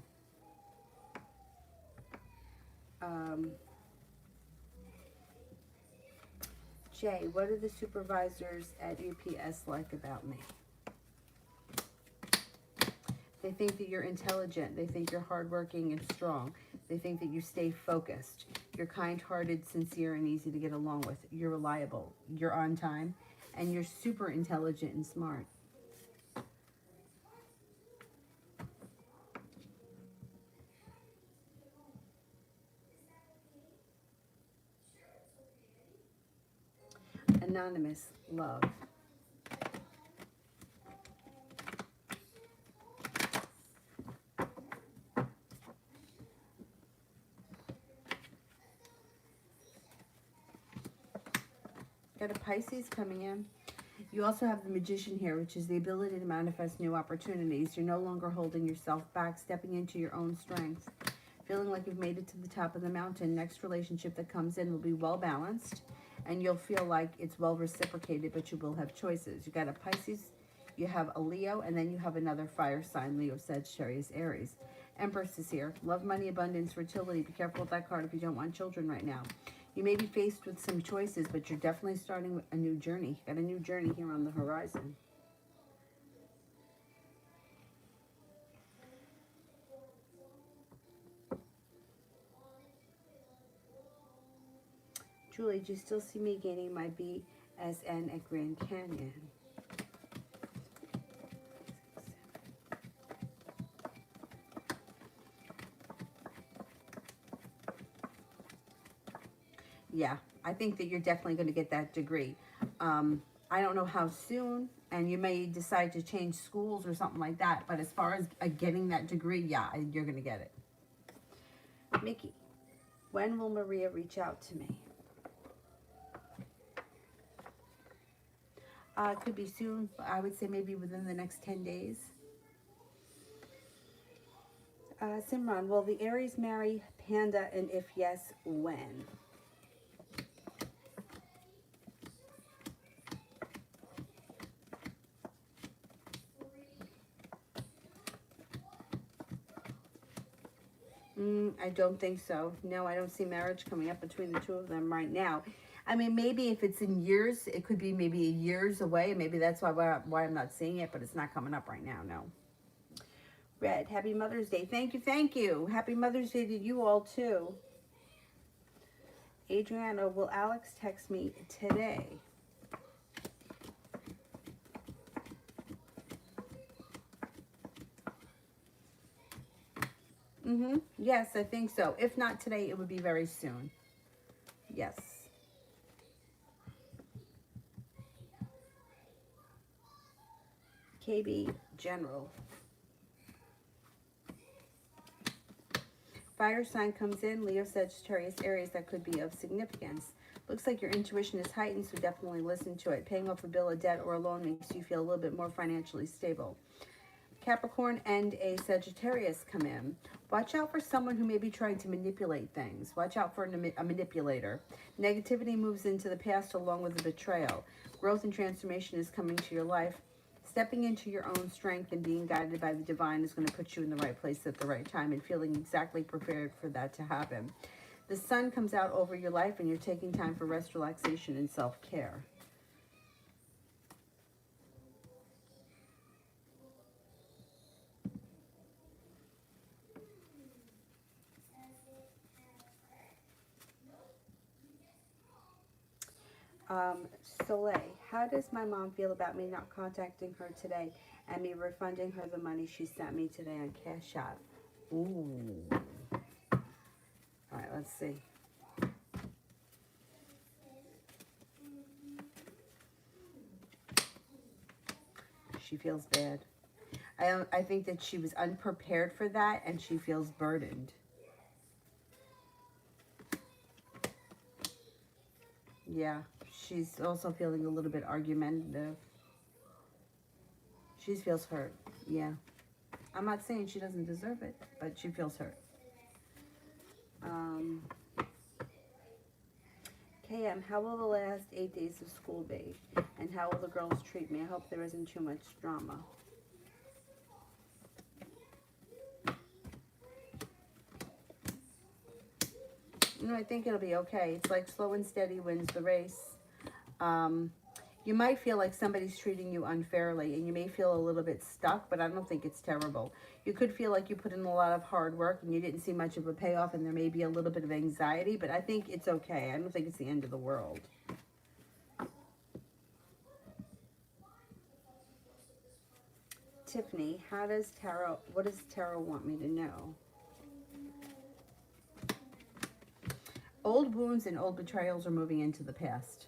Jay, what are the supervisors at UPS like about me? They think that you're intelligent. They think you're hardworking and strong. They think that you stay focused. You're kind-hearted, sincere, and easy to get along with. You're reliable. You're on time. And you're super intelligent and smart. Anonymous, love. Got a Pisces coming in. You also have the Magician here, which is the ability to manifest new opportunities. You're no longer holding yourself back, stepping into your own strength. Feeling like you've made it to the top of the mountain. Next relationship that comes in will be well balanced, and you'll feel like it's well reciprocated, but you will have choices. You got a Pisces, you have a Leo, and then you have another fire sign, Leo, Sagittarius, Aries. Empress is here. Love, money, abundance, fertility. Be careful with that card if you don't want children right now. You may be faced with some choices, but you're definitely starting a new journey. Got a new journey here on the horizon. Julie, do you still see me gaining my BSN at Grand Canyon? Yeah, I think that you're definitely going to get that degree. I don't know how soon, and you may decide to change schools or something like that. But as far as getting that degree, yeah, you're going to get it. Mickey, when will Maria reach out to me? It could be soon. I would say maybe within the next 10 days. Simran, will the Aries marry Panda, and if yes, when? I don't think so. No, I don't see marriage coming up between the two of them right now. I mean, maybe if it's in years, it could be maybe years away. Maybe that's why I'm not seeing it, but it's not coming up right now, no. Red, happy Mother's Day. Thank you, thank you. Happy Mother's Day to you all, too. Adriana, will Alex text me today? Yes, I think so. If not today, it would be very soon. Yes. KB General. Fire sign comes in, Leo, Sagittarius, Aries, that could be of significance. Looks like your intuition is heightened, so definitely listen to it. Paying off a bill, a debt, or a loan makes you feel a little bit more financially stable. Capricorn and a Sagittarius come in. Watch out for someone who may be trying to manipulate things. Watch out for a manipulator. Negativity moves into the past along with the betrayal. Growth and transformation is coming to your life. Stepping into your own strength and being guided by the divine is going to put you in the right place at the right time and feeling exactly prepared for that to happen. The sun comes out over your life and you're taking time for rest, relaxation, and self-care. Soleil, how does my mom feel about me not contacting her today and me refunding her the money she sent me today on Cash App? Ooh. All right, let's see. She feels bad. I think that she was unprepared for that and she feels burdened. Yeah, she's also feeling a little bit argumentative. She feels hurt. Yeah. I'm not saying she doesn't deserve it, but she feels hurt. KM, how will the last 8 days of school be? And how will the girls treat me? I hope there isn't too much drama. No, I think it'll be okay. It's like slow and steady wins the race. You might feel like somebody's treating you unfairly and you may feel a little bit stuck, but I don't think it's terrible. You could feel like you put in a lot of hard work and you didn't see much of a payoff and there may be a little bit of anxiety, but I think it's okay. I don't think it's the end of the world. Tiffany, what does Tarot want me to know? Old wounds and old betrayals are moving into the past.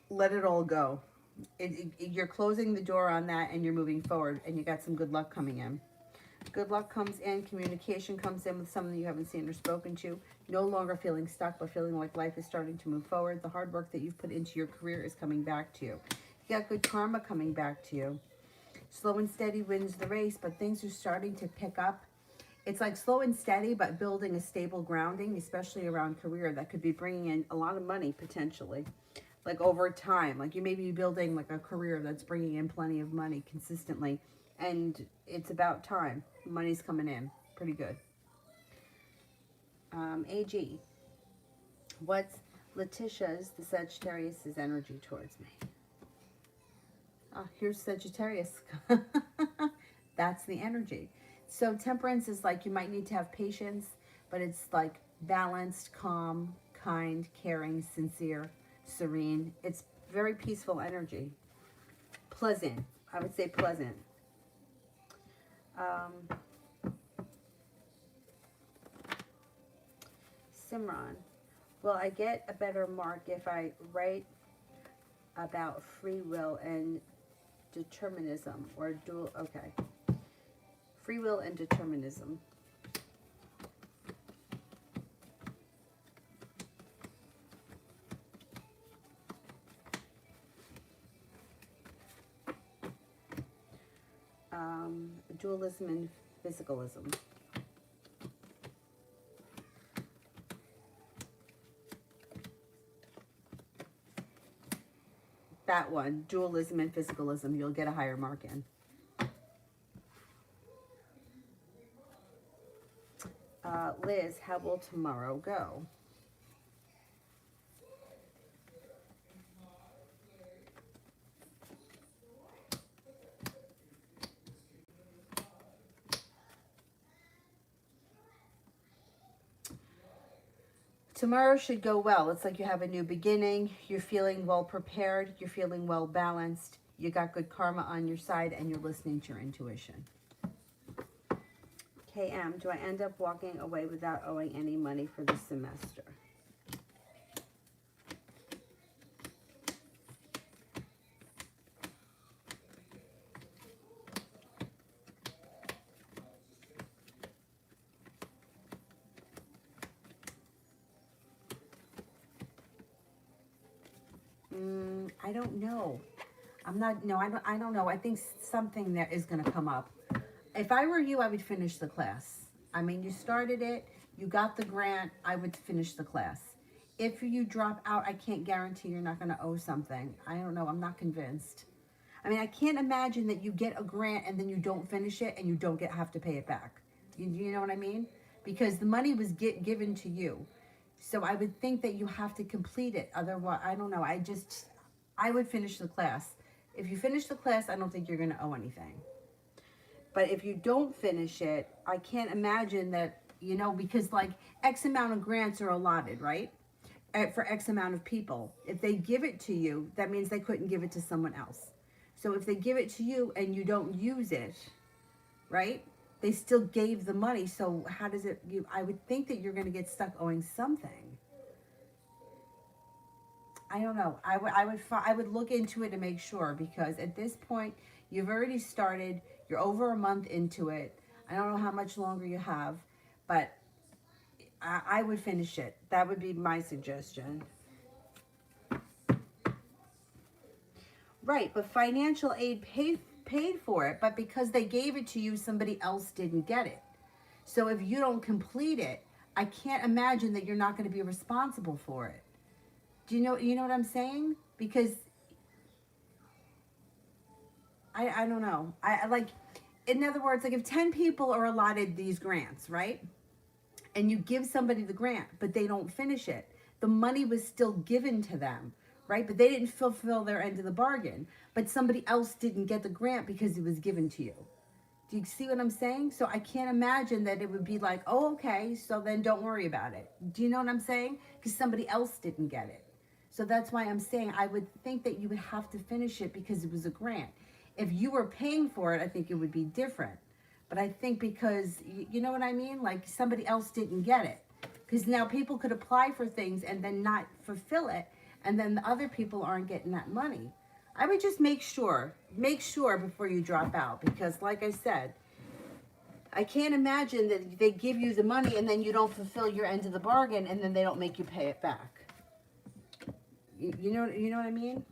Let it all go. You're closing the door on that and you're moving forward and you got some good luck coming in. Good luck comes in, communication comes in with someone you haven't seen or spoken to. No longer feeling stuck, but feeling like life is starting to move forward. The hard work that you've put into your career is coming back to you. You got good karma coming back to you. Slow and steady wins the race, but things are starting to pick up. It's like slow and steady, but building a stable grounding, especially around career, that could be bringing in a lot of money potentially. Like over time, like you may be building like a career that's bringing in plenty of money consistently, and it's about time. Money's coming in pretty good. AG, what's Letitia's, the Sagittarius's energy towards me? Oh, here's Sagittarius. That's the energy. So temperance is like you might need to have patience, but it's like balanced, calm, kind, caring, sincere, serene. It's very peaceful energy. Pleasant. I would say pleasant. Simran, will I get a better mark if I write about free will and determinism, or dual, okay. Free will and determinism. Dualism and physicalism. That one, dualism and physicalism, you'll get a higher mark in. Liz, how will tomorrow go? Tomorrow should go well. It's like you have a new beginning. You're feeling well prepared. You're feeling well balanced. You got good karma on your side, and you're listening to your intuition. KM, do I end up walking away without owing any money for this semester? I don't know. I don't know. I think something there is going to come up. If I were you, I would finish the class. I mean, you started it, you got the grant, I would finish the class. If you drop out, I can't guarantee you're not going to owe something. I don't know. I'm not convinced. I mean, I can't imagine that you get a grant and then you don't finish it and you don't have to pay it back. You know what I mean? Because the money was given to you. So I would think that you have to complete it. Otherwise, I don't know. I would finish the class. If you finish the class, I don't think you're going to owe anything. But if you don't finish it, I can't imagine that, you know, because like X amount of grants are allotted, right? For X amount of people. If they give it to you, that means they couldn't give it to someone else. So if they give it to you and you don't use it, right? They still gave the money. So how does it, I would think that you're going to get stuck owing something. I don't know. I would look into it to make sure, because at this point you've already started. You're over a month into it. I don't know how much longer you have, but I would finish it. That would be my suggestion. Right, but financial aid paid for it, but because they gave it to you, somebody else didn't get it. So if you don't complete it, I can't imagine that you're not going to be responsible for it. Do you know what I'm saying? Because I don't know. I like, in other words, like if 10 people are allotted these grants, right? And you give somebody the grant, but they don't finish it, the money was still given to them, right? But they didn't fulfill their end of the bargain. But somebody else didn't get the grant because it was given to you. Do you see what I'm saying? So I can't imagine that it would be like, oh, okay, so then don't worry about it. Do you know what I'm saying? Because somebody else didn't get it. So that's why I'm saying I would think that you would have to finish it because it was a grant. If you were paying for it, I think it would be different. But I think because, you know what I mean? Like somebody else didn't get it. Because now people could apply for things and then not fulfill it. And then the other people aren't getting that money. I would just make sure before you drop out. Because like I said, I can't imagine that they give you the money and then you don't fulfill your end of the bargain and then they don't make you pay it back. You know what I mean?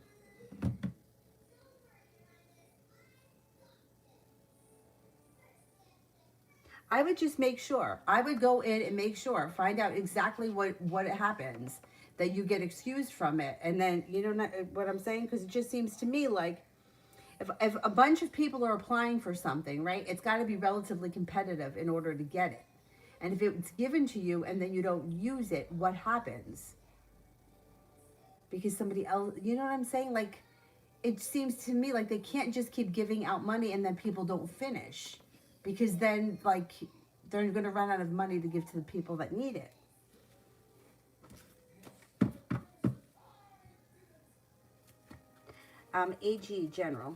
I would just make sure. I would go in and make sure, find out exactly what happens, that you get excused from it. And then, you know what I'm saying? Because it just seems to me like if a bunch of people are applying for something, right, it's got to be relatively competitive in order to get it. And if it's given to you and then you don't use it, what happens? Because somebody else, you know what I'm saying? Like, it seems to me like they can't just keep giving out money and then people don't finish. Because then, like, they're going to run out of money to give to the people that need it. AG, General.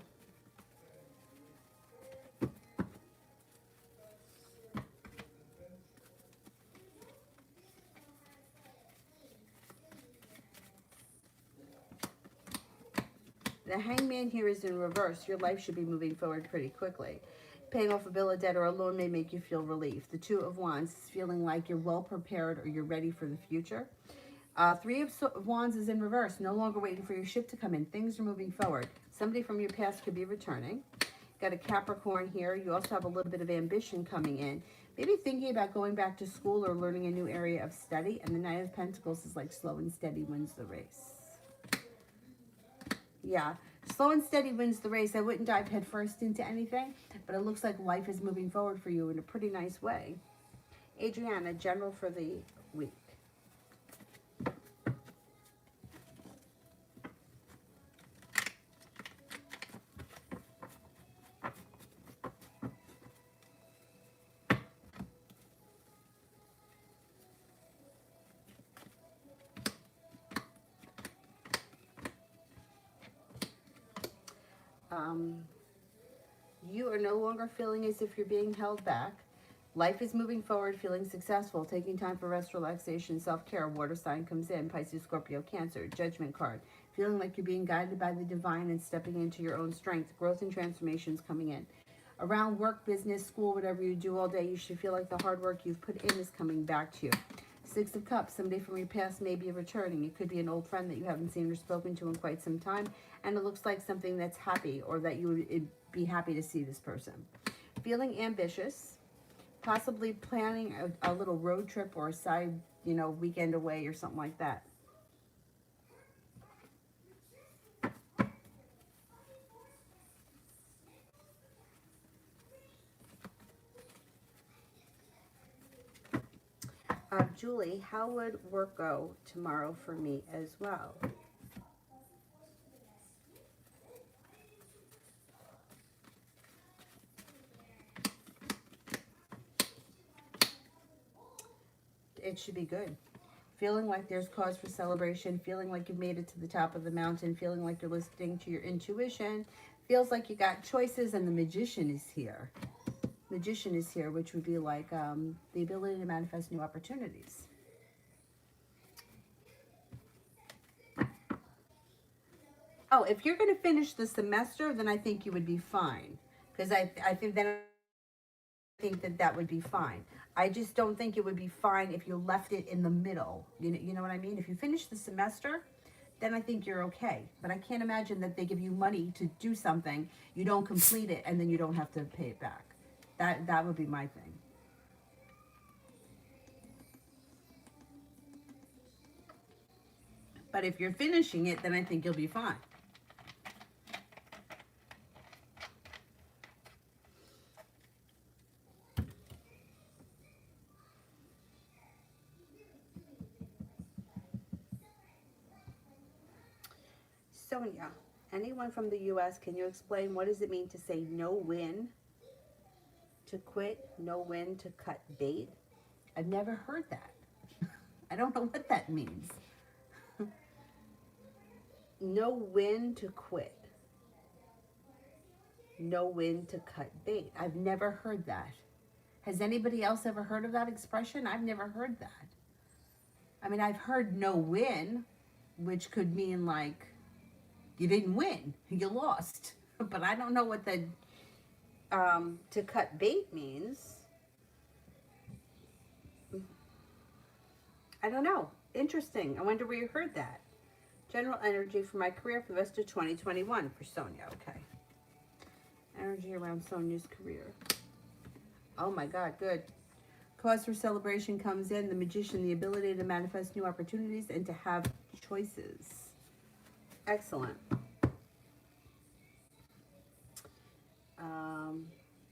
The Hangman here is in reverse. Your life should be moving forward pretty quickly. Paying off a bill of debt or a loan may make you feel relief. The Two of Wands is feeling like you're well prepared or you're ready for the future. Three of Wands is in reverse. No longer waiting for your ship to come in. Things are moving forward. Somebody from your past could be returning. Got a Capricorn here. You also have a little bit of ambition coming in. Maybe thinking about going back to school or learning a new area of study. And the Knight of Pentacles is like slow and steady wins the race. Yeah, slow and steady wins the race. I wouldn't dive headfirst into anything, but it looks like life is moving forward for you in a pretty nice way. Adriana, general for the week. You are no longer feeling as if you're being held back. Life is moving forward, feeling successful, taking time for rest, relaxation, self-care. Water sign comes in, Pisces, Scorpio, Cancer, Judgment card. Feeling like you're being guided by the divine and stepping into your own strength. Growth and transformations coming in. Around work, business, school, whatever you do all day, you should feel like the hard work you've put in is coming back to you. Six of Cups, somebody from your past may be returning. It could be an old friend that you haven't seen or spoken to in quite some time. And it looks like something that's happy or that you would be happy to see this person. Feeling ambitious, possibly planning a little road trip or a side, weekend away or something like that. Julie, how would work go tomorrow for me as well? It should be good. Feeling like there's cause for celebration, feeling like you've made it to the top of the mountain, feeling like you're listening to your intuition, feels like you got choices, and the Magician is here. Magician is here, which would be like the ability to manifest new opportunities. Oh, if you're going to finish the semester, then I think you would be fine. Because I think that would be fine. I just don't think it would be fine if you left it in the middle. You know what I mean? If you finish the semester, then I think you're okay. But I can't imagine that they give you money to do something, you don't complete it, and then you don't have to pay it back. That would be my thing. But if you're finishing it, then I think you'll be fine. Sonia, anyone from the U.S., can you explain what does it mean to say no win to quit, no win to cut bait? I've never heard that. I don't know what that means. No win to quit. No win to cut bait. I've never heard that. Has anybody else ever heard of that expression? I've never heard that. I mean, I've heard no win, which could mean like you didn't win, you lost. But I don't know what the to cut bait means. I don't know. Interesting. I wonder where you heard that. General energy for my career for the rest of 2021 for Sonia. Okay. Energy around Sonia's career. Oh my God, good. Cause for celebration comes in. The Magician, the ability to manifest new opportunities and to have choices. Excellent.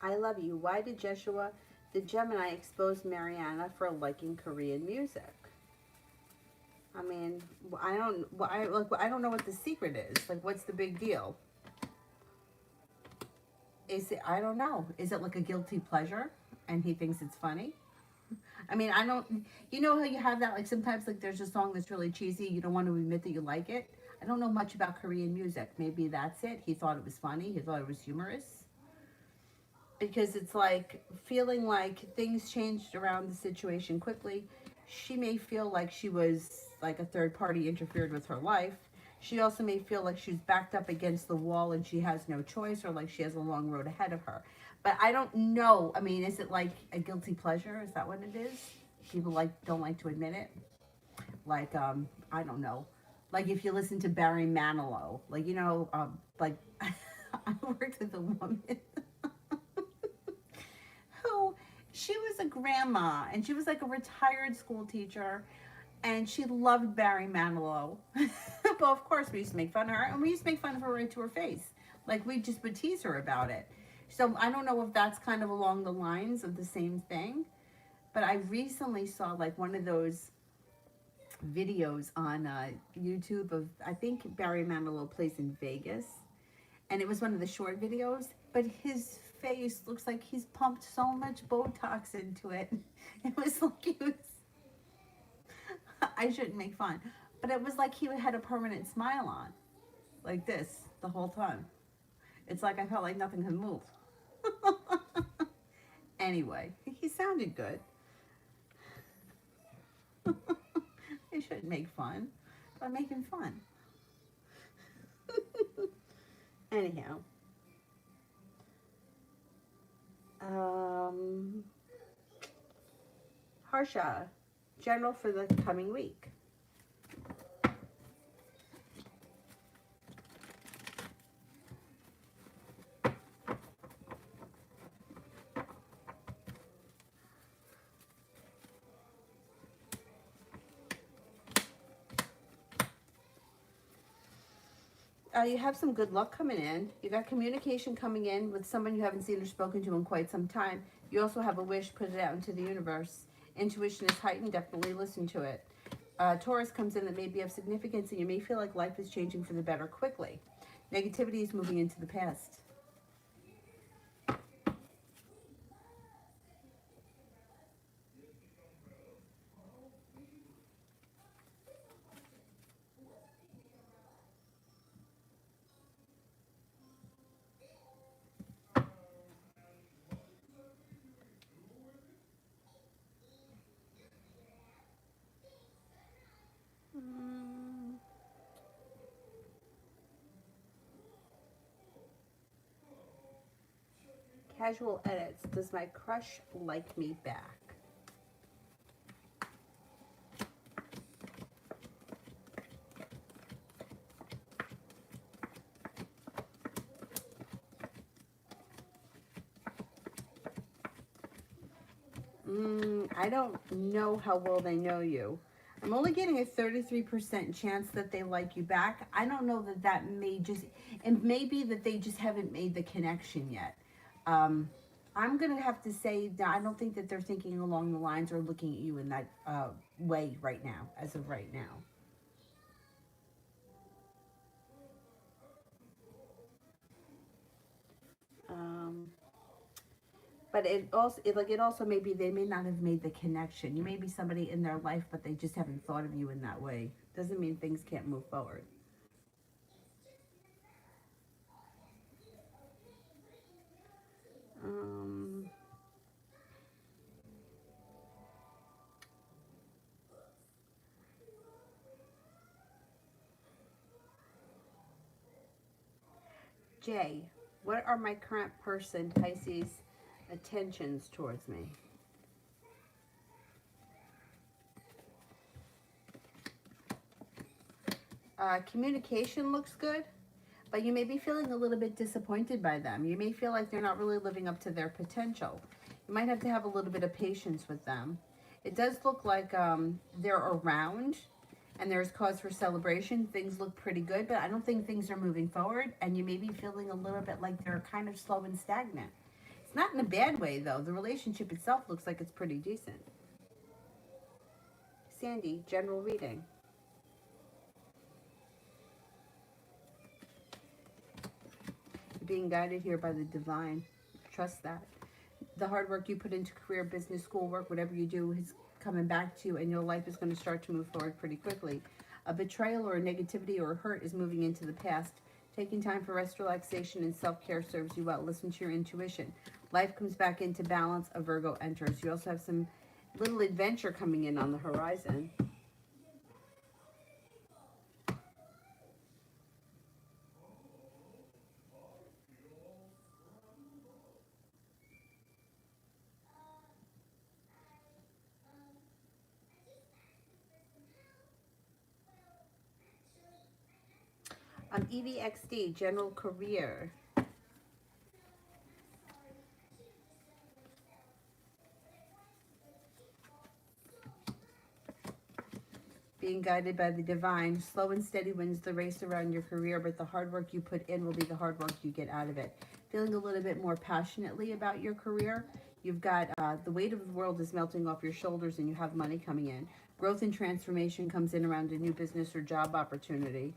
I love you. Why did Jeshua, the Gemini, expose Mariana for liking Korean music? I mean, I don't know what the secret is. Like, what's the big deal? Is it? I don't know. Is it like a guilty pleasure, and he thinks it's funny? I mean, I don't. You know how you have that? Like sometimes, like there's a song that's really cheesy. You don't want to admit that you like it. I don't know much about Korean music. Maybe that's it. He thought it was funny. He thought it was humorous. Because it's like feeling like things changed around the situation quickly. She may feel like she was like a third party interfered with her life. She also may feel like she's backed up against the wall and she has no choice, or like she has a long road ahead of her. But I don't know. I mean, is it like a guilty pleasure? Is that what it is? People don't like to admit it. Like I don't know. Like if you listen to Barry Manilow, like like I worked with a woman who, she was a grandma and she was like a retired school teacher, and she loved Barry Manilow. But of course we used to make fun of her, and we used to make fun of her right to her face. Like we just would tease her about it. So I don't know if that's kind of along the lines of the same thing. But I recently saw like one of those videos on YouTube of, I think Barry Manilow plays in Vegas, and it was one of the short videos. But his face looks like he's pumped so much Botox into it. It was like he was. I shouldn't make fun, but it was like he had a permanent smile on, like this the whole time. It's like I felt like nothing could move. Anyway, he sounded good. I shouldn't make fun, but I'm making fun. Anyhow, Harsha, general for the coming week. You have some good luck coming in. You got communication coming in with someone you haven't seen or spoken to in quite some time. You also have a wish, put it out into the universe. Intuition is heightened, definitely listen to it. Taurus comes in that may be of significance, and you may feel like life is changing for the better quickly. Negativity is moving into the past. Casual edits. Does my crush like me back? I don't know how well they know you. I'm only getting a 33% chance that they like you back. I don't know that may just, it may be that they just haven't made the connection yet. I'm going to have to say that I don't think that they're thinking along the lines or looking at you in that way right now, as of right now. But it also maybe they may not have made the connection. You may be somebody in their life, but they just haven't thought of you in that way. Doesn't mean things can't move forward. Jay, what are my current person, Pisces, attentions towards me? Communication looks good, but you may be feeling a little bit disappointed by them. You may feel like they're not really living up to their potential. You might have to have a little bit of patience with them. It does look like they're around and there's cause for celebration. Things look pretty good, but I don't think things are moving forward, and you may be feeling a little bit like they're kind of slow and stagnant. It's not in a bad way, though. The relationship itself looks like it's pretty decent. Sandy, general reading. You're being guided here by the divine. Trust that. The hard work you put into career, business, school work, whatever you do is coming back to you, and your life is going to start to move forward pretty quickly. A betrayal or a negativity or a hurt is moving into the past. Taking time for rest, relaxation, and self-care serves you well. Listen to your intuition. Life comes back into balance. A Virgo enters. You also have some little adventure coming in on the horizon. EVXD, general career. Being guided by the divine, slow and steady wins the race around your career, but the hard work you put in will be the hard work you get out of it. Feeling a little bit more passionately about your career. You've got the weight of the world is melting off your shoulders and you have money coming in. Growth and transformation comes in around a new business or job opportunity.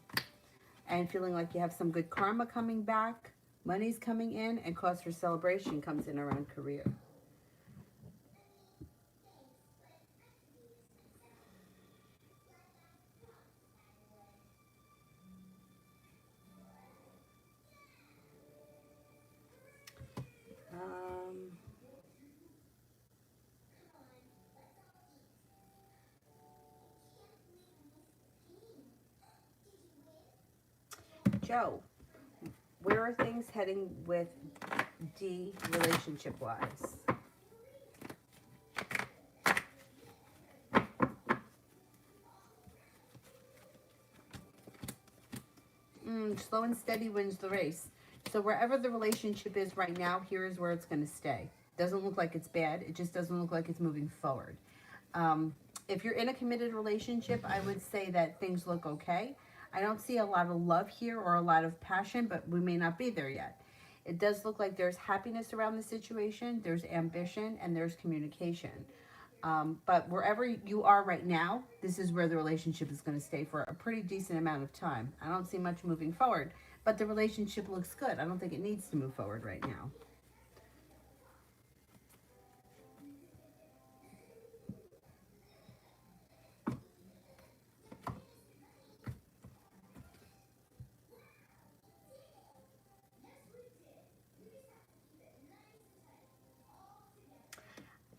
And feeling like you have some good karma coming back, money's coming in, and cause for celebration comes in around career. Joe, where are things heading with D relationship-wise? Slow and steady wins the race. So wherever the relationship is right now, here is where it's going to stay. Doesn't look like it's bad. It just doesn't look like it's moving forward. If you're in a committed relationship, I would say that things look okay. I don't see a lot of love here or a lot of passion, but we may not be there yet. It does look like there's happiness around the situation, there's ambition, and there's communication. But wherever you are right now, this is where the relationship is going to stay for a pretty decent amount of time. I don't see much moving forward, but the relationship looks good. I don't think it needs to move forward right now.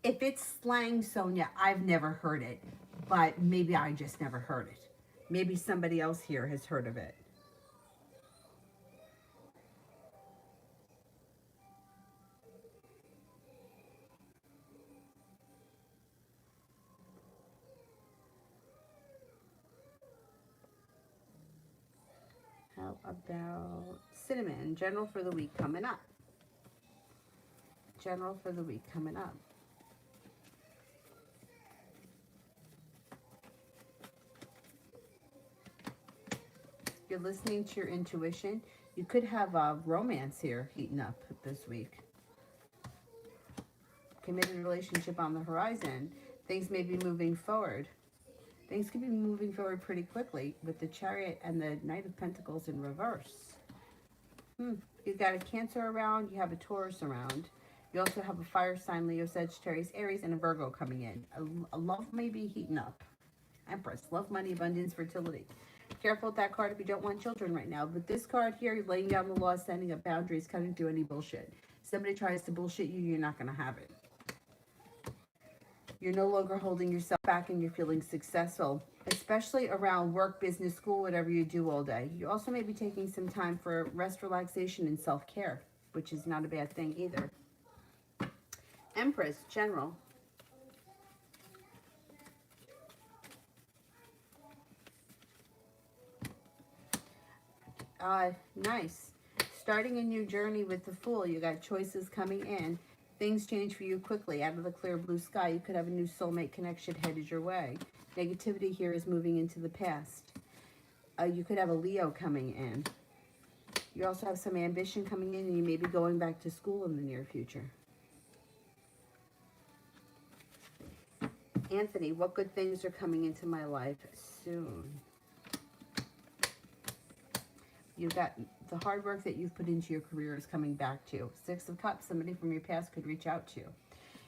If it's slang, Sonia, I've never heard it, but maybe I just never heard it. Maybe somebody else here has heard of it. How about cinnamon? General for the week coming up. General for the week coming up. You're listening to your intuition. You could have a romance here heating up this week. Committed relationship on the horizon. Things may be moving forward. Things could be moving forward pretty quickly with the Chariot and the Knight of Pentacles in reverse. You've got a Cancer around. You have a Taurus around. You also have a fire sign, Leo, Sagittarius, Aries, and a Virgo coming in. A love may be heating up. Empress, love, money, abundance, fertility. Careful with that card if you don't want children right now. But this card here, you're laying down the law, standing up boundaries, cutting through any bullshit. Somebody tries to bullshit you, you're not going to have it. You're no longer holding yourself back and you're feeling successful, especially around work, business, school, whatever you do all day. You also may be taking some time for rest, relaxation, and self-care, which is not a bad thing either. Empress, general. Nice. Starting a new journey with the Fool. You got choices coming in. Things change for you quickly. Out of the clear blue sky, you could have a new soulmate connection headed your way. Negativity here is moving into the past. You could have a Leo coming in. You also have some ambition coming in, and you may be going back to school in the near future. Anthony, what good things are coming into my life soon? You've got the hard work that you've put into your career is coming back to you. Six of Cups, somebody from your past could reach out to you.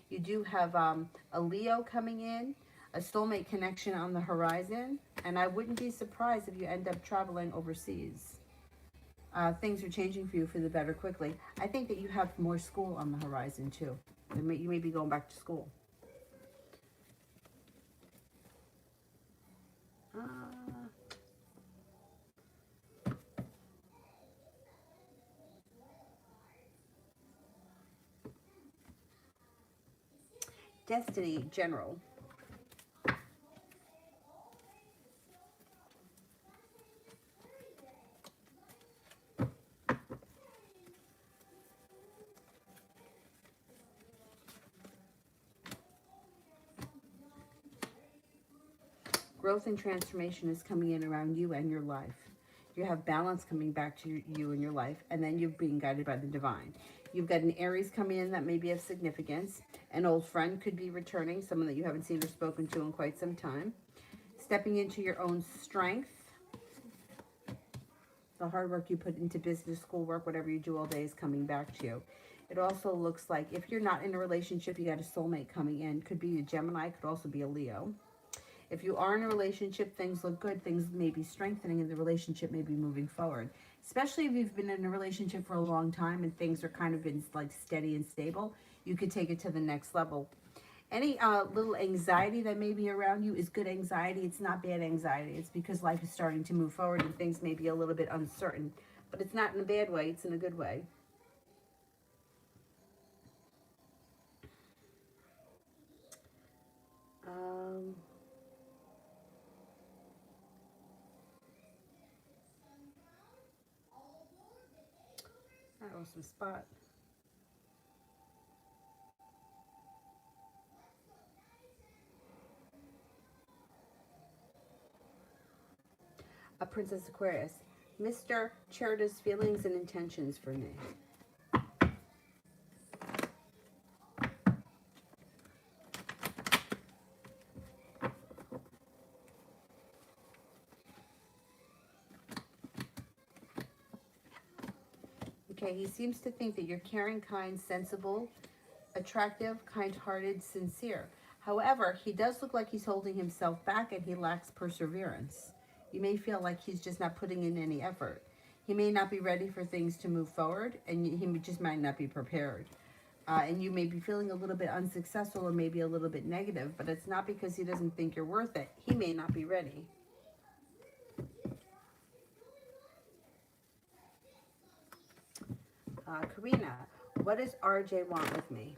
You do have a Leo coming in, a soulmate connection on the horizon, and I wouldn't be surprised if you end up traveling overseas. Things are changing for you for the better quickly. I think that you have more school on the horizon too. You may be going back to school. Destiny, general. growth and transformation is coming in around you and your life. You have balance coming back to you in your life, and then you're being guided by the divine. You've got an Aries coming in that may be of significance. An old friend could be returning, someone that you haven't seen or spoken to in quite some time. Stepping into your own strength. The hard work you put into business, schoolwork, whatever you do all day is coming back to you. It also looks like if you're not in a relationship, you got a soulmate coming in. Could be a Gemini, could also be a Leo. If you are in a relationship, things look good. Things may be strengthening and the relationship may be moving forward. Especially if you've been in a relationship for a long time and things are kind of been like steady and stable, you could take it to the next level. Any little anxiety that may be around you is good anxiety. It's not bad anxiety. It's because life is starting to move forward and things may be a little bit uncertain. But it's not in a bad way. It's in a good way. That was some spot. A Princess Aquarius. Mr. Cherida's feelings and intentions for me. Okay, he seems to think that you're caring, kind, sensible, attractive, kind-hearted, sincere. However, he does look like he's holding himself back and he lacks perseverance. You may feel like he's just not putting in any effort. He may not be ready for things to move forward, and he just might not be prepared. And you may be feeling a little bit unsuccessful or maybe a little bit negative, but it's not because he doesn't think you're worth it. He may not be ready. Karina, what does RJ want with me?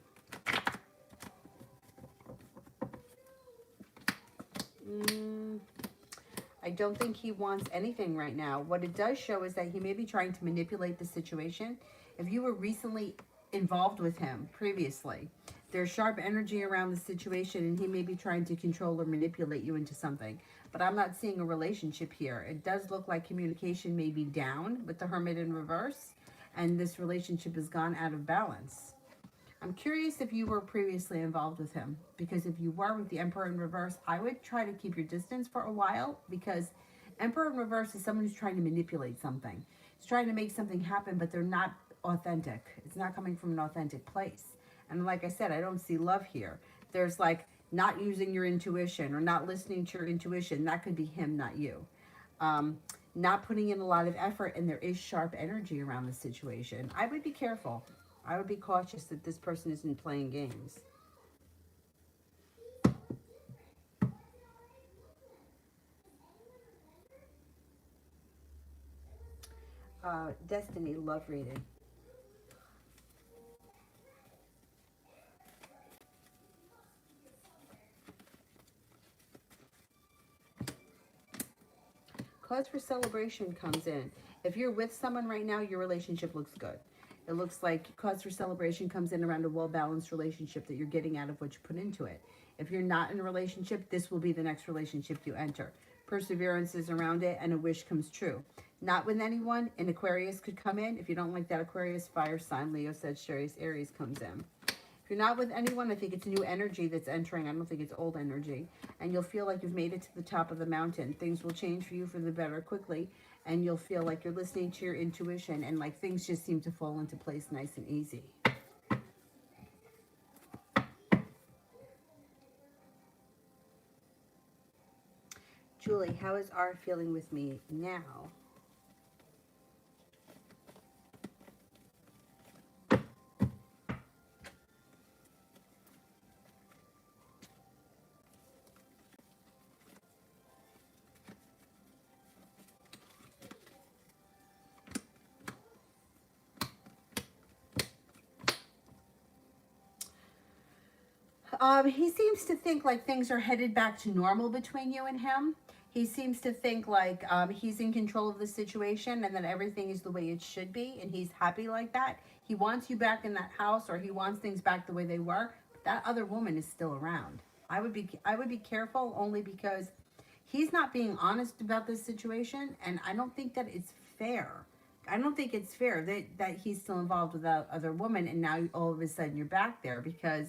I don't think he wants anything right now. What it does show is that he may be trying to manipulate the situation. If you were recently involved with him previously, there's sharp energy around the situation and he may be trying to control or manipulate you into something. But I'm not seeing a relationship here. It does look like communication may be down with the Hermit in reverse, and this relationship has gone out of balance. I'm curious if you were previously involved with him, because if you were with the Emperor in reverse, I would try to keep your distance for a while, because Emperor in reverse is someone who's trying to manipulate something. He's trying to make something happen, but they're not authentic. It's not coming from an authentic place. And like I said, I don't see love here. There's like not using your intuition or not listening to your intuition. That could be him, not you. Not putting in a lot of effort, and there is sharp energy around the situation. I would be careful. I would be cautious that this person isn't playing games. Destiny, love reading. Cause for celebration comes in. If you're with someone right now, your relationship looks good. It looks like cause for celebration comes in around a well-balanced relationship that you're getting out of what you put into it. If you're not in a relationship, this will be the next relationship you enter. Perseverance is around it and a wish comes true. Not with anyone, an Aquarius could come in. If you don't like that Aquarius, fire sign, Leo, Sagittarius, Aries comes in. If you're not with anyone, I think it's new energy that's entering. I don't think it's old energy. And you'll feel like you've made it to the top of the mountain. Things will change for you for the better quickly. And you'll feel like you're listening to your intuition. And like things just seem to fall into place nice and easy. Julie, how is R feeling with me now? He seems to think like things are headed back to normal between you and him. He seems to think like he's in control of the situation and that everything is the way it should be, and he's happy like that. He wants you back in that house, or he wants things back the way they were. But that other woman is still around. I would be careful, only because He's not being honest about this situation, and I don't think that it's fair. I don't think it's fair that he's still involved with that other woman, and now all of a sudden you're back there because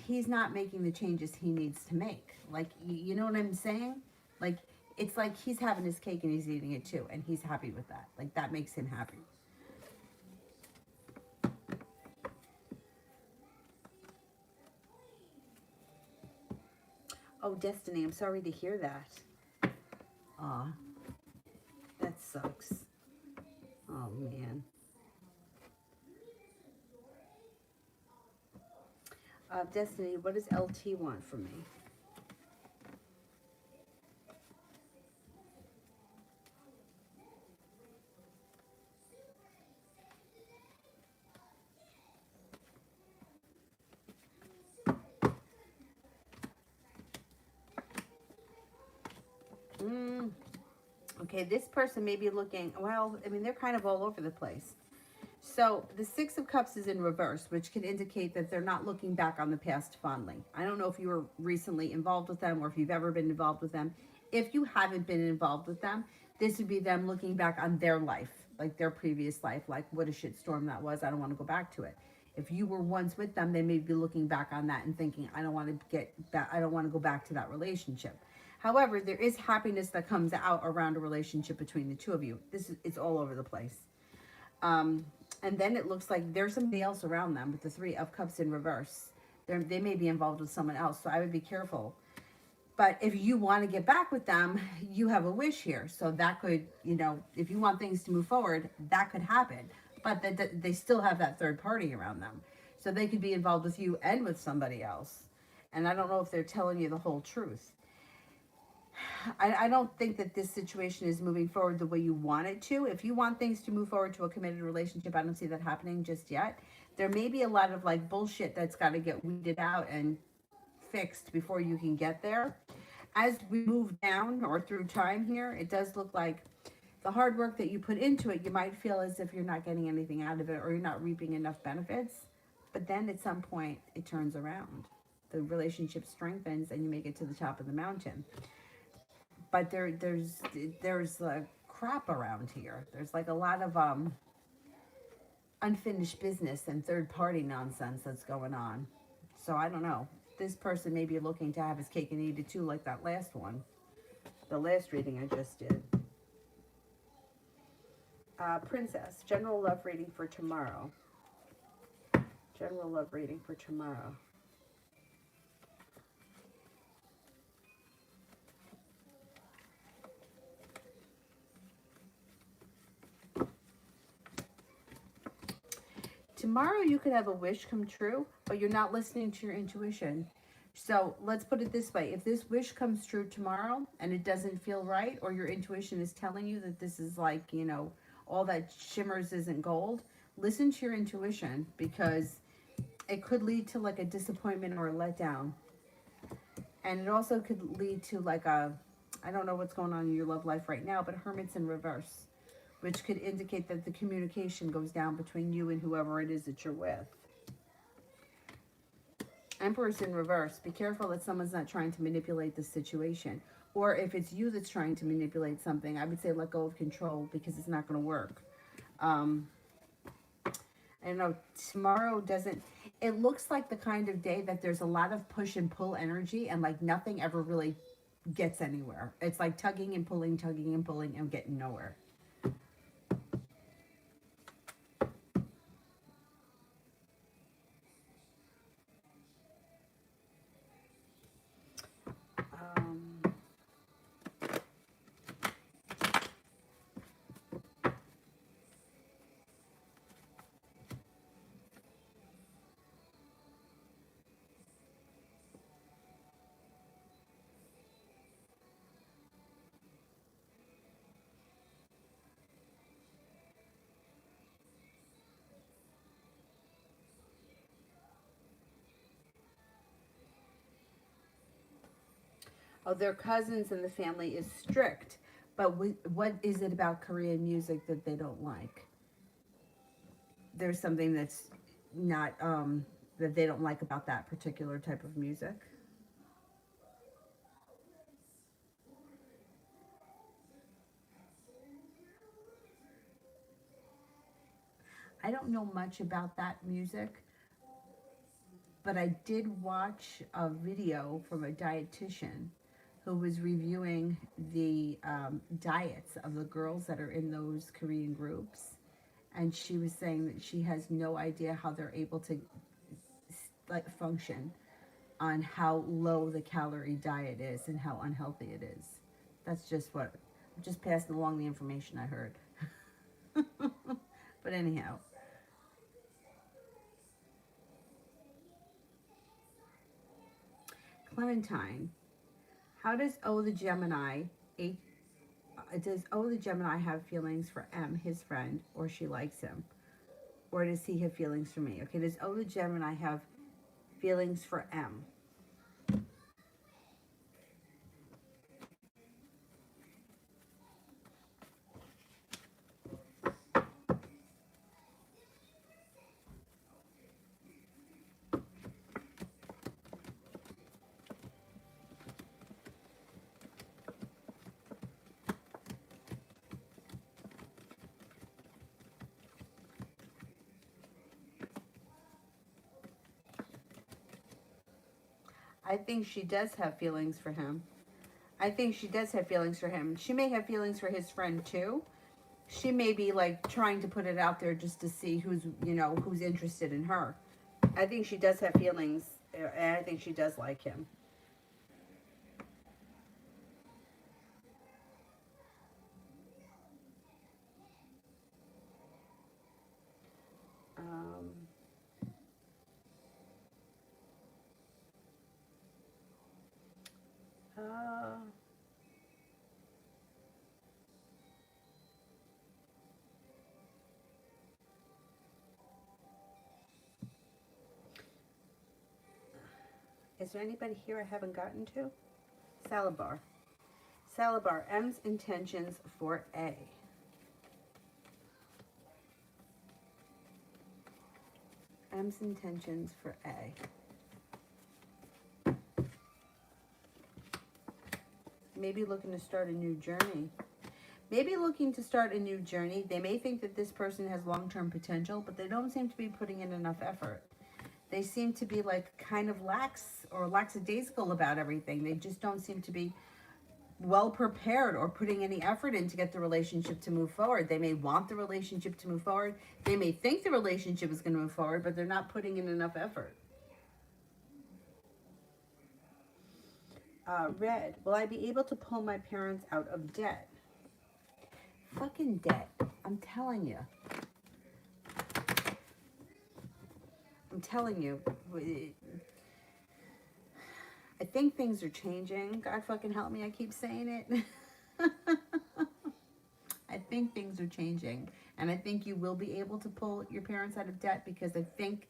he's not making the changes he needs to make. Like, you know what I'm saying? Like, it's like he's having his cake and he's eating it too, and he's happy with that. Like, that makes him happy. Oh, Destiny, I'm sorry to hear that. Aw, that sucks. Oh, man. Destiny, what does LT want from me? Mm, okay, this person may be looking, well, I mean, they're kind of all over the place. So the Six of Cups is in reverse, which can indicate that they're not looking back on the past fondly. I don't know if you were recently involved with them or if you've ever been involved with them. If you haven't been involved with them, this would be them looking back on their life, like their previous life, like what a shitstorm that was. I don't want to go back to it. If you were once with them, they may be looking back on that and thinking, I don't want to get back, I don't want to go back to that relationship. However, there is happiness that comes out around a relationship between the two of you. It's all over the place. Um, and then it looks like there's somebody else around them with the Three of Cups in reverse. They may be involved with someone else, so I would be careful. But if you want to get back with them, you have a wish here. So that could, you know, if you want things to move forward, that could happen. But they still have that third party around them. So they could be involved with you and with somebody else. And I don't know if they're telling you the whole truth. I don't think that this situation is moving forward the way you want it to. If you want things to move forward to a committed relationship, I don't see that happening just yet. There may be a lot of like bullshit that's got to get weeded out and fixed before you can get there. As we move down or through time here, it does look like the hard work that you put into it, you might feel as if you're not getting anything out of it or you're not reaping enough benefits. But then at some point, it turns around. The relationship strengthens and you make it to the top of the mountain. But there's crap around here. There's like a lot of unfinished business and third party nonsense that's going on. So I don't know. This person may be looking to have his cake and eat it too, like that last one, the last reading I just did. Princess, general love reading for tomorrow. General love reading for tomorrow. Tomorrow you could have a wish come true, but you're not listening to your intuition. So let's put it this way. If this wish comes true tomorrow and it doesn't feel right, or your intuition is telling you that this is like, you know, all that shimmers isn't gold, listen to your intuition because it could lead to like a disappointment or a letdown. And it also could lead to like a, I don't know what's going on in your love life right now, but Hermit's in reverse, which could indicate that the communication goes down between you and whoever it is that you're with. Empress in reverse. Be careful that someone's not trying to manipulate the situation. Or if it's you that's trying to manipulate something, I would say let go of control because it's not going to work. I don't know. Tomorrow doesn't... It looks like the kind of day that there's a lot of push and pull energy and like nothing ever really gets anywhere. It's like tugging and pulling and getting nowhere. Oh, their cousins and the family is strict. But what is it about Korean music that they don't like? There's something that's not, that they don't like about that particular type of music. I don't know much about that music, but I did watch a video from a dietitian who was reviewing the diets of the girls that are in those Korean groups. And she was saying that she has no idea how they're able to like function on how low the calorie diet is and how unhealthy it is. That's just what, I'm just passing along the information I heard. But anyhow, Clementine, how does O the Gemini, does O the Gemini have feelings for M, his friend, or she likes him? Or does he have feelings for me? Okay, does O the Gemini have feelings for M? I think she does have feelings for him. I think she does have feelings for him. She may have feelings for his friend too. She may be like trying to put it out there just to see who's, who's interested in her. I think she does have feelings, and I think she does like him. Um, uh, is there anybody here I haven't gotten to? Salabar. Salabar, M's intentions for A. M's intentions for A. Maybe looking to start a new journey. Maybe looking to start a new journey. They may think that this person has long-term potential, but they don't seem to be putting in enough effort. They seem to be like kind of lax or lackadaisical about everything. They just don't seem to be well prepared or putting any effort in to get the relationship to move forward. They may want the relationship to move forward. They may think the relationship is going to move forward, but they're not putting in enough effort. Red, will I be able to pull my parents out of debt? Fucking debt. I'm telling you. I'm telling you. I think things are changing. God fucking help me. I keep saying it. I think things are changing. And I think you will be able to pull your parents out of debt because I think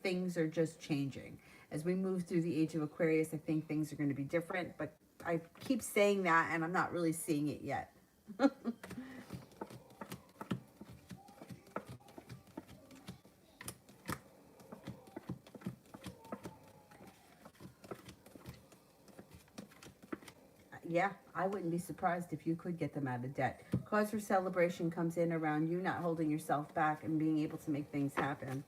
things are just changing. As we move through the age of Aquarius, I think things are going to be different. But I keep saying that and I'm not really seeing it yet. Yeah, I wouldn't be surprised if you could get them out of debt. Cause for celebration comes in around you not holding yourself back and being able to make things happen.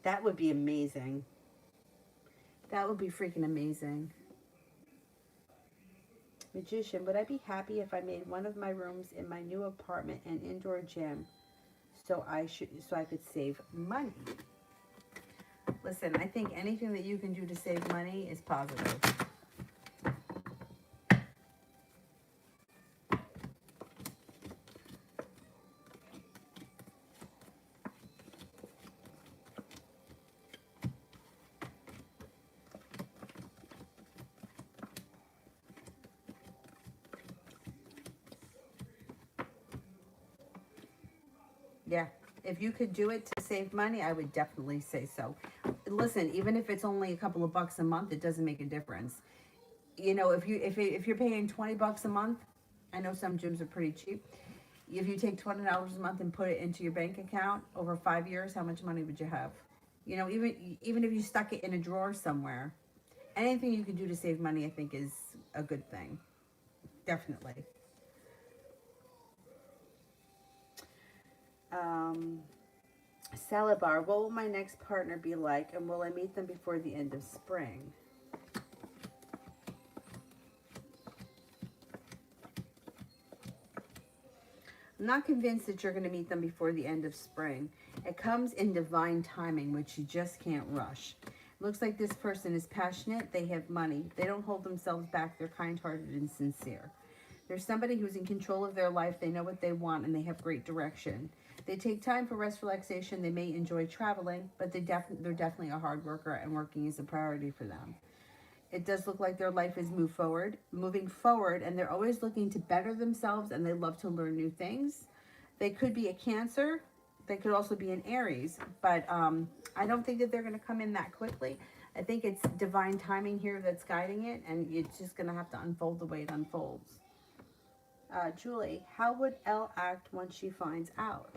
That would be amazing. That would be freaking amazing. Magician, would I be happy if I made one of my rooms in my new apartment an indoor gym so I could save money? Listen, I think anything that you can do to save money is positive. Yeah, if you could do it to save money, I would definitely say so. Listen, even if it's only a couple of bucks a month, it doesn't make a difference. If you're paying 20 bucks a month, I know some gyms are pretty cheap. If you take $20 a month and put it into your bank account over 5 years, how much money would you have? Even if you stuck it in a drawer somewhere, anything you can do to save money, I think is a good thing. Definitely. Um, Salad bar. What will my next partner be like, and will I meet them before the end of spring? I'm not convinced that you're going to meet them before the end of spring. It comes in divine timing, which you just can't rush. It looks like this person is passionate. They have money. They don't hold themselves back. They're kind-hearted and sincere. There's somebody who's in control of their life. They know what they want, and they have great direction. They take time for rest, relaxation. They may enjoy traveling, but they're definitely a hard worker, and working is a priority for them. It does look like their life is moving forward, and they're always looking to better themselves, and they love to learn new things. They could be a Cancer. They could also be an Aries, but I don't think that they're going to come in that quickly. I think it's divine timing here that's guiding it, and it's just going to have to unfold the way it unfolds. Julie, how would Elle act once she finds out?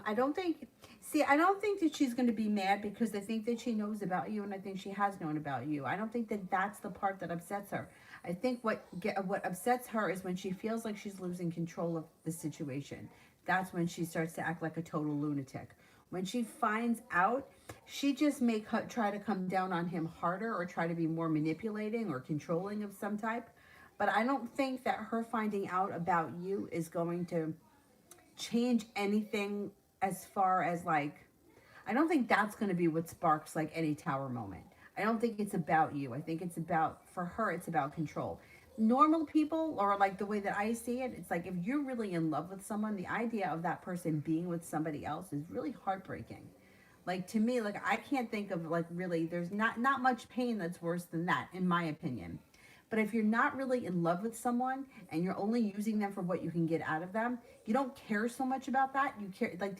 I don't think, I don't think that she's going to be mad, because I think that she knows about you, and I think she has known about you. I don't think that that's the part that upsets her. I think what upsets her is when she feels like she's losing control of the situation. That's when she starts to act like a total lunatic. When she finds out, she just may try to come down on him harder, or try to be more manipulating or controlling of some type. But I don't think that her finding out about you is going to change anything, as far as like, I don't think that's going to be what sparks like any tower moment. I don't think it's about you. I think it's about, for her, it's about control. Normal people, or like the way that I see it, it's like if you're really in love with someone, the idea of that person being with somebody else is really heartbreaking. Like, to me, like, I can't think of, like, really, there's not much pain that's worse than that, in my opinion. But if you're not really in love with someone, and you're only using them for what you can get out of them, you don't care so much about that. You care, like,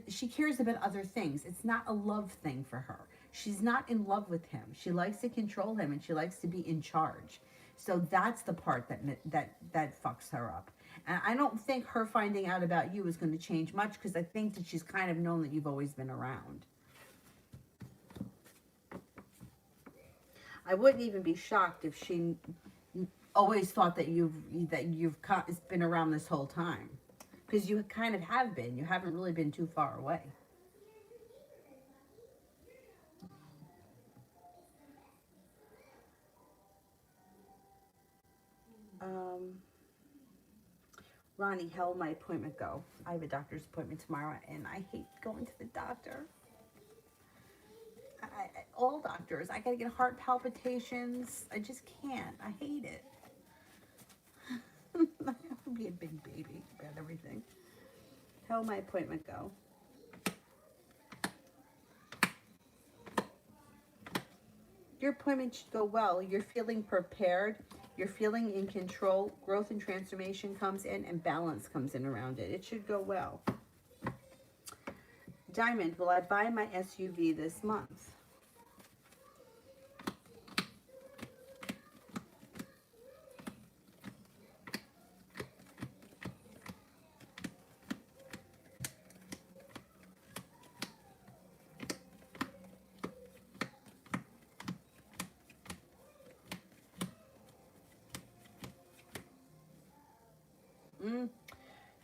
she cares about other things. It's not a love thing for her. She's not in love with him. She likes to control him, and she likes to be in charge. So that's the part that fucks her up. And I don't think her finding out about you is going to change much, because I think that she's kind of known that you've always been around. I wouldn't even be shocked if she always thought that you've been around this whole time, because you kind of have been. You haven't really been too far away. Um, Ronnie, how will my appointment go? I have a doctor's appointment tomorrow, and I hate going to the doctor. All doctors. I gotta get heart palpitations. I just can't. I hate it. I have to be a big baby about everything. How will my appointment go? Your appointment should go well. You're feeling prepared. You're feeling in control. Growth and transformation comes in, and balance comes in around it. It should go well. Diamond, will I buy my SUV this month?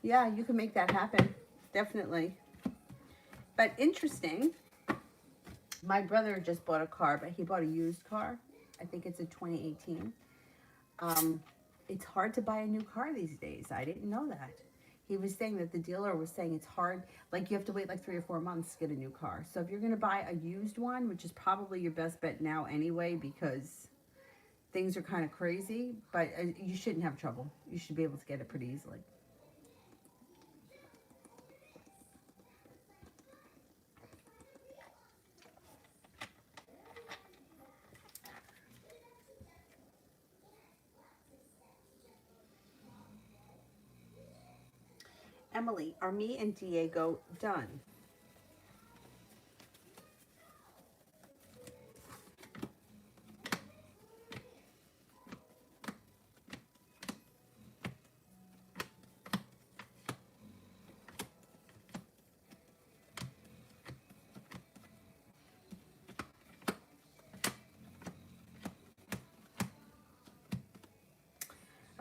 Yeah, you can make that happen. Definitely. But interesting, my brother just bought a car, but he bought a used car. I think it's a 2018. It's hard to buy a new car these days. I didn't know that. He was saying that the dealer was saying it's hard. Like, you have to wait like 3 or 4 months to get a new car. So if you're going to buy a used one, which is probably your best bet now anyway, because things are kind of crazy, but you shouldn't have trouble. You should be able to get it pretty easily. Emily, are me and Diego done?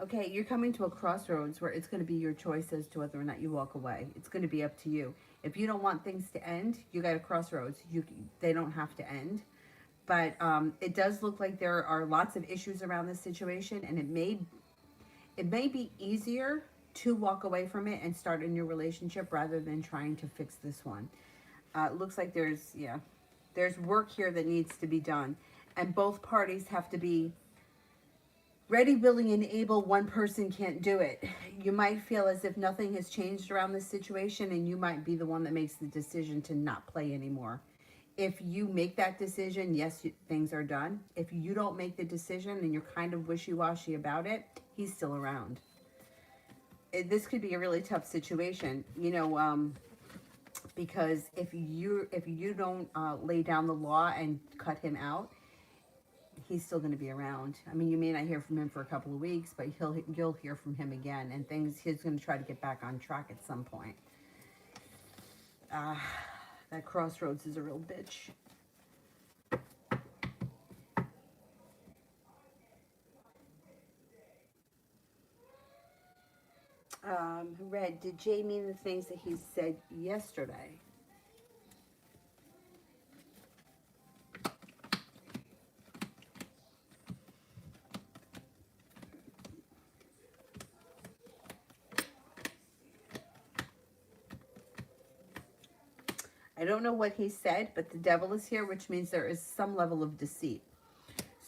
Okay, you're coming to a crossroads where it's going to be your choice as to whether or not you walk away. It's going to be up to you. If you don't want things to end, you got a crossroads. They don't have to end. But it does look like there are lots of issues around this situation, and it may be easier to walk away from it and start a new relationship rather than trying to fix this one. It looks like there's work here that needs to be done, and both parties have to be ready, willing, and able. One person can't do it. You might feel as if nothing has changed around this situation, and you might be the one that makes the decision to not play anymore. If you make that decision, yes, things are done. If you don't make the decision and you're kind of wishy-washy about it, he's still around. This could be a really tough situation, because if you don't lay down the law and cut him out, he's still going to be around. I mean, you may not hear from him for a couple of weeks, but you'll hear from him again, and he's going to try to get back on track at some point. That crossroads is a real bitch. Red, did Jay mean the things that he said yesterday? I don't know what he said, but the devil is here, which means there is some level of deceit.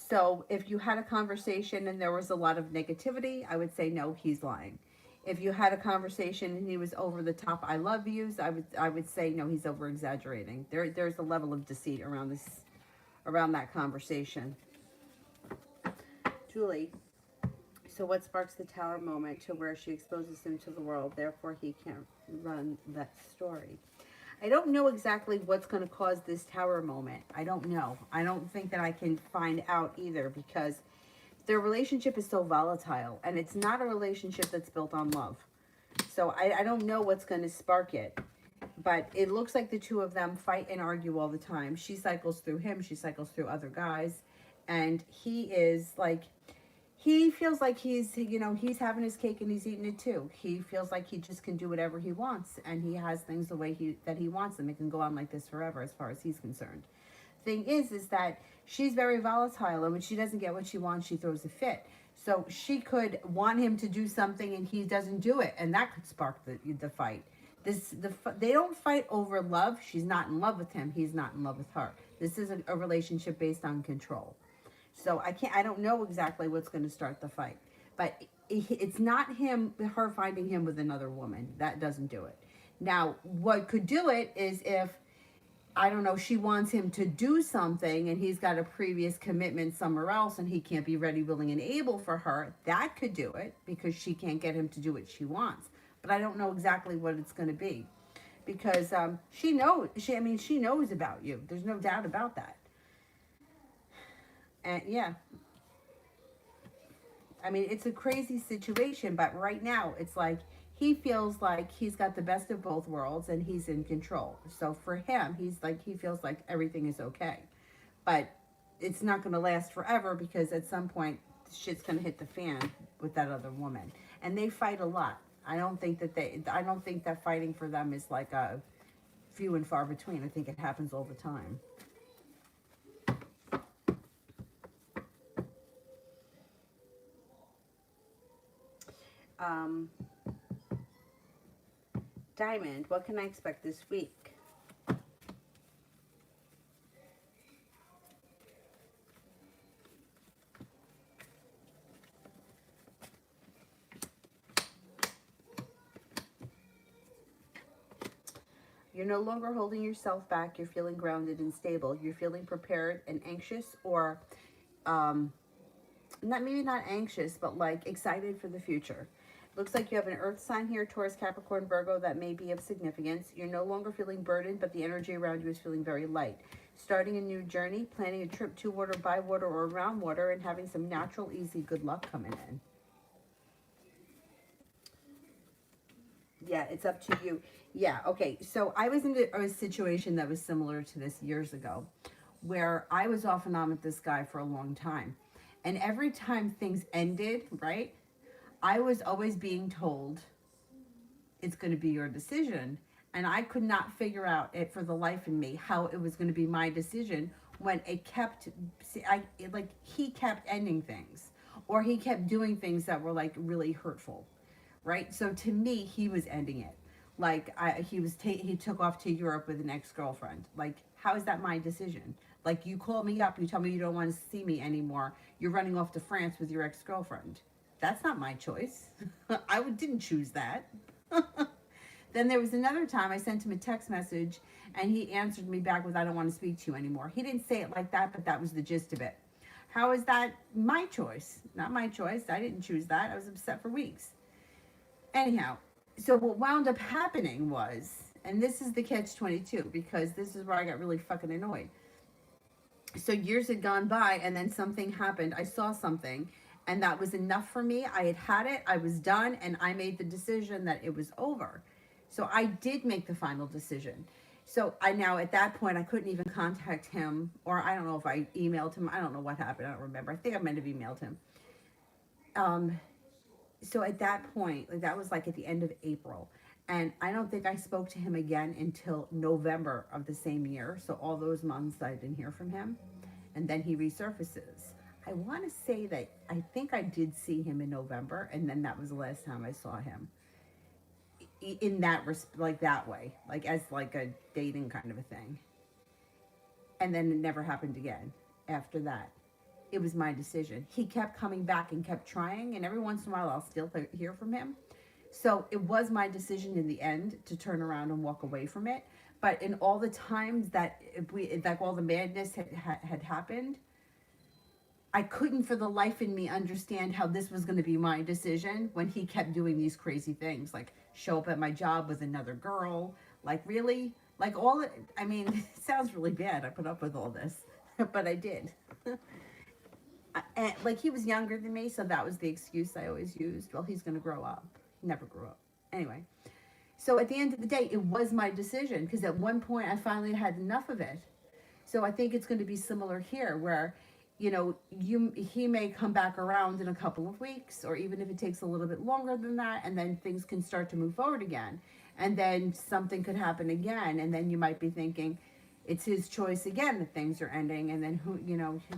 So if you had a conversation and there was a lot of negativity, I would say, no, he's lying. If you had a conversation and he was over the top I love yous, I would say, no, he's over exaggerating. There's a level of deceit around that conversation. Julie, so what sparks the tower moment to where she exposes him to the world, therefore he can't run that story? I don't know exactly what's going to cause this tower moment. I don't know. I don't think that I can find out either, because their relationship is so volatile, and it's not a relationship that's built on love. So I don't know what's going to spark it, but it looks like the two of them fight and argue all the time. She cycles through him. She cycles through other guys, and he feels like he's having his cake and he's eating it too. He feels like he just can do whatever he wants, and he has things the way that he wants them. It can go on like this forever as far as he's concerned. Thing is that she's very volatile, and when she doesn't get what she wants, she throws a fit. So she could want him to do something and he doesn't do it, and that could spark the fight. They don't fight over love. She's not in love with him. He's not in love with her. This is a relationship based on control. So I don't know exactly what's going to start the fight, but it's not her finding him with another woman. That doesn't do it. Now, what could do it is if, I don't know, she wants him to do something and he's got a previous commitment somewhere else and he can't be ready, willing, and able for her. That could do it, because she can't get him to do what she wants. But I don't know exactly what it's going to be, because she knows about you. There's no doubt about that. And yeah, I mean, it's a crazy situation, but right now it's like he feels like he's got the best of both worlds and he's in control. So for him, he feels like everything is okay, but it's not going to last forever, because at some point shit's going to hit the fan with that other woman, and they fight a lot. I don't think that fighting for them is like a few and far between. I think it happens all the time. Diamond, what can I expect this week? You're no longer holding yourself back. You're feeling grounded and stable. You're feeling prepared and anxious, or maybe not anxious, but like excited for the future. Looks like you have an earth sign here, Taurus, Capricorn, Virgo, that may be of significance. You're no longer feeling burdened, but the energy around you is feeling very light. Starting a new journey, planning a trip to water, by water, or around water, and having some natural, easy, good luck coming in. Yeah, it's up to you. Yeah, okay. So I was in a situation that was similar to this years ago, where I was off and on with this guy for a long time. And every time things ended, right, I was always being told it's going to be your decision. And I could not figure out it for the life in me how it was going to be my decision when it kept, like he kept ending things or he kept doing things that were like really hurtful, right? So to me, he was ending it. Like he took off to Europe with an ex-girlfriend. Like, how is that my decision? Like, you call me up, you tell me you don't want to see me anymore. You're running off to France with your ex-girlfriend. That's not my choice. Didn't choose that. Then there was another time I sent him a text message and he answered me back with, I don't want to speak to you anymore. He didn't say it like that, but that was the gist of it. How is that my choice? Not my choice. I didn't choose that. I was upset for weeks. Anyhow, so what wound up happening was, and this is the catch-22, because this is where I got really fucking annoyed. So years had gone by and then something happened. I saw something and that was enough for me. I had had it. I was done and I made the decision that it was over. So I did make the final decision. So now at that point, I couldn't even contact him, or I don't know if I emailed him. I don't know what happened. I don't remember. I think I might have emailed him. So at that point, like that was like at the end of April. And I don't think I spoke to him again until November of the same year. So all those months I didn't hear from him. And then he resurfaces. I want to say that I think I did see him in November. And then that was the last time I saw him. In that, like that way. Like as like a dating kind of a thing. And then it never happened again after that. It was my decision. He kept coming back and kept trying. And every once in a while I'll still hear from him. So it was my decision in the end to turn around and walk away from it. But in all the times that like all the madness had happened, I couldn't for the life in me understand how this was going to be my decision when he kept doing these crazy things, like show up at my job with another girl. Like really, like I mean, it sounds really bad. I put up with all this, but I did. And like he was younger than me, so that was the excuse I always used. Well, he's going to grow up. Never grew up. Anyway, so at the end of the day, it was my decision because at one point I finally had enough of it. So I think it's going to be similar here where, you know, he may come back around in a couple of weeks or even if it takes a little bit longer than that, and then things can start to move forward again. And then something could happen again. And then you might be thinking it's his choice again that things are ending. And then,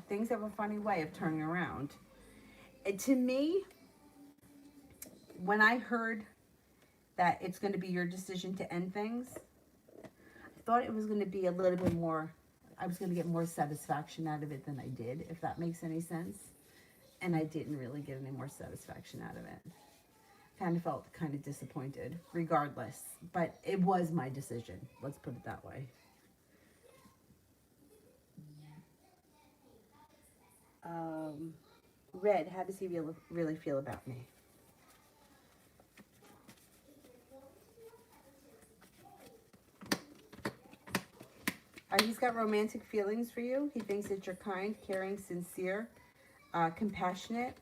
things have a funny way of turning around. To me, when I heard that it's going to be your decision to end things, I thought it was going to be a little bit more, I was going to get more satisfaction out of it than I did, if that makes any sense. And I didn't really get any more satisfaction out of it. Kind of felt kind of disappointed, regardless. But it was my decision. Let's put it that way. Red, how does he really feel about me? He's got romantic feelings for you. He thinks that you're kind, caring, sincere, compassionate.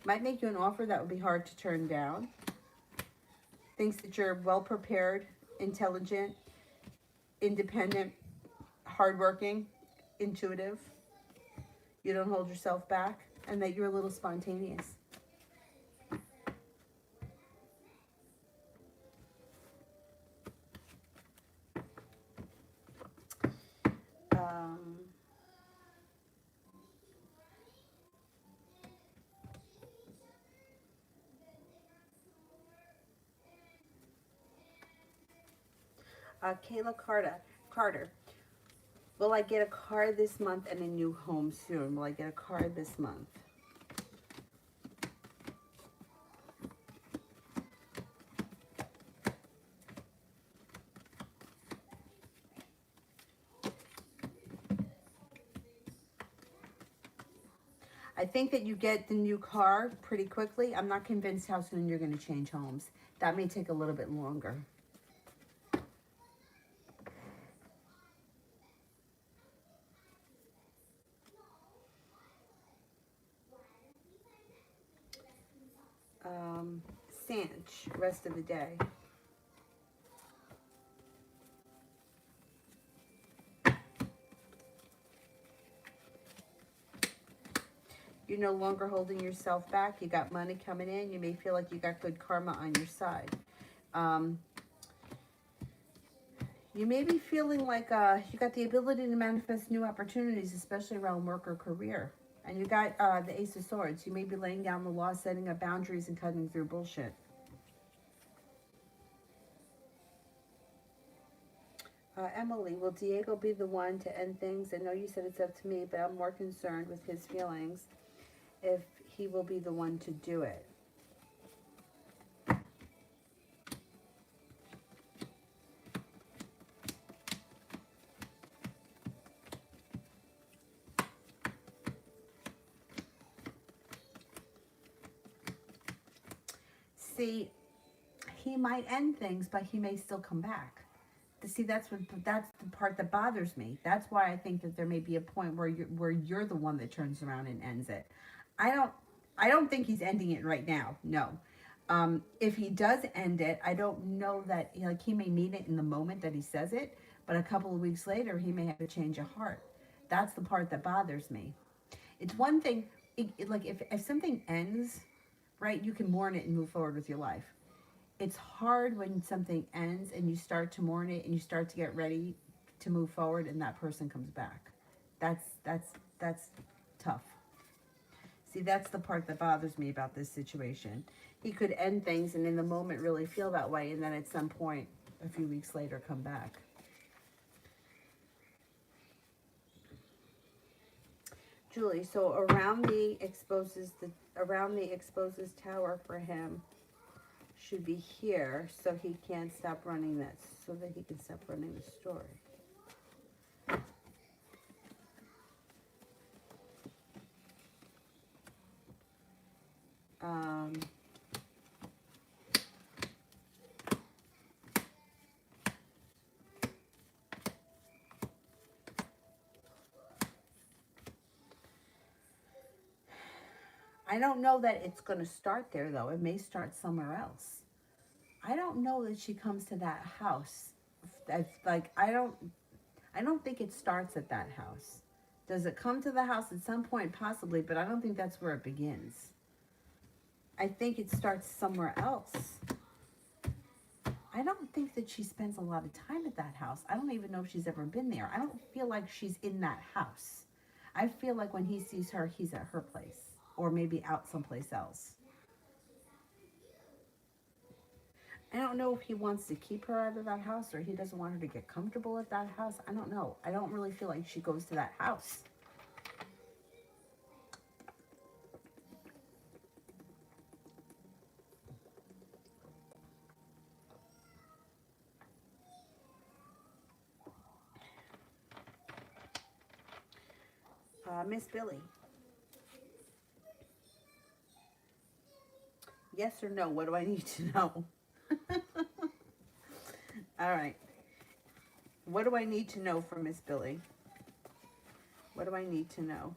Might make you an offer that would be hard to turn down. Thinks that you're well prepared, intelligent, independent, hardworking, intuitive. You don't hold yourself back, and that you're a little spontaneous. Kayla Carter. Will I get a car this month and a new home soon? Will I get a car this month? I think that you get the new car pretty quickly. I'm not convinced how soon you're going to change homes. That may take a little bit longer. Sanch, rest of the day. You're no longer holding yourself back. You got money coming in. You may feel like you got good karma on your side. You may be feeling like you got the ability to manifest new opportunities, especially around work or career. And you got the Ace of Swords. You may be laying down the law, setting up boundaries, and cutting through bullshit. Emily, will Diego be the one to end things? I know you said it's up to me, but I'm more concerned with his feelings if he will be the one to do it. See, he might end things, but he may still come back. See, that's the part that bothers me. That's why I think that there may be a point where you're the one that turns around and ends it. I don't think he's ending it right now. No. If he does end it, I don't know that, like, he may mean it in the moment that he says it, but a couple of weeks later he may have a change of heart. That's the part that bothers me. It's one thing, like if something ends, right, you can mourn it and move forward with your life. It's hard when something ends and you start to mourn it and you start to get ready to move forward and that person comes back. That's tough. See, that's the part that bothers me about this situation. He could end things and in the moment really feel that way, and then at some point a few weeks later come back. Julie, so around the exposes tower for him should be here, so he can't stop running that, so that he can stop running the story. I don't know that it's going to start there, though. It may start somewhere else. I don't know that she comes to that house. That's like, I don't think it starts at that house. Does it come to the house at some point? Possibly, but I don't think that's where it begins. I think it starts somewhere else. I don't think that she spends a lot of time at that house. I don't even know if she's ever been there. I don't feel like she's in that house. I feel like when he sees her, he's at her place. Or maybe out someplace else. I don't know if he wants to keep her out of that house or he doesn't want her to get comfortable at that house. I don't know. I don't really feel like she goes to that house. Miss Billy. Yes or no? What do I need to know? All right. What do I need to know from Miss Billy? What do I need to know?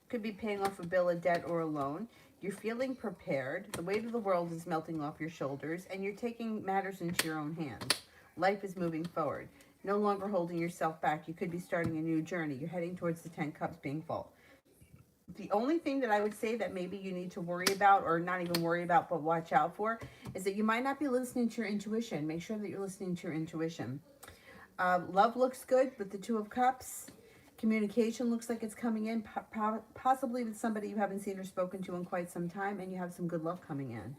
Could be paying off a bill, a debt, or a loan. You're feeling prepared. The weight of the world is melting off your shoulders, and you're taking matters into your own hands. Life is moving forward. No longer holding yourself back. You could be starting a new journey. You're heading towards the 10 cups being full. The only thing that I would say that maybe you need to worry about, or not even worry about, but watch out for, is that you might not be listening to your intuition. Make sure that you're listening to your intuition. Love looks good with the 2 of Cups. Communication looks like it's coming in, possibly with somebody you haven't seen or spoken to in quite some time, and you have some good love coming in.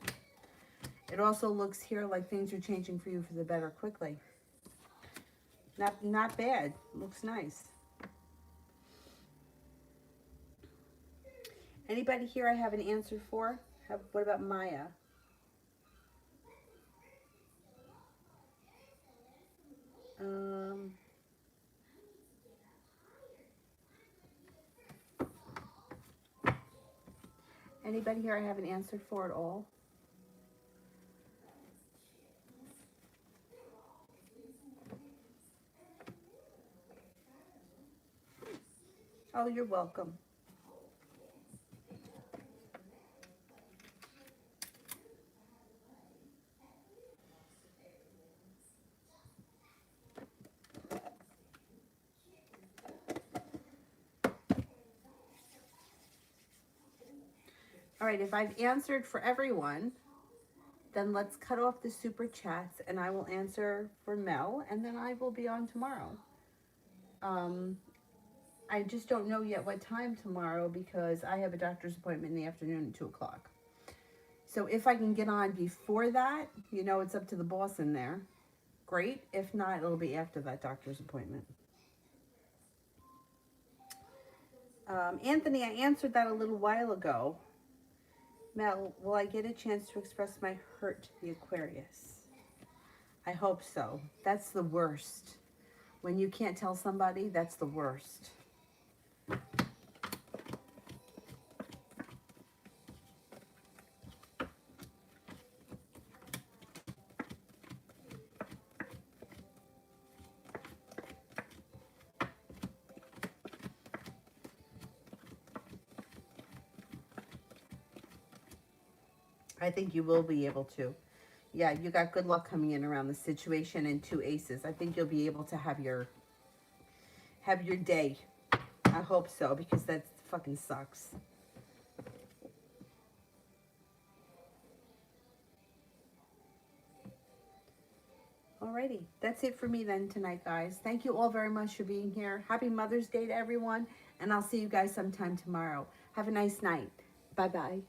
It also looks here like things are changing for you for the better quickly. Not bad. Looks nice. Anybody here I have an answer for? What about Maya? Anybody here I haven't answered for at all? Oh, you're welcome. All right, if I've answered for everyone, then let's cut off the super chats and I will answer for Mel and then I will be on tomorrow. I just don't know yet what time tomorrow because I have a doctor's appointment in the afternoon at 2 o'clock. So if I can get on before that, you know, it's up to the boss in there. Great. If not, it'll be after that doctor's appointment. Anthony, I answered that a little while ago. Mel, will I get a chance to express my hurt to the Aquarius? I hope so. That's the worst. When you can't tell somebody, that's the worst. I think you will be able to. Yeah, you got good luck coming in around the situation and 2 aces. I think you'll be able to have your day. I hope so, because that fucking sucks. Alrighty, that's it for me then tonight, guys. Thank you all very much for being here. Happy Mother's Day to everyone, and I'll see you guys sometime tomorrow. Have a nice night. Bye-bye.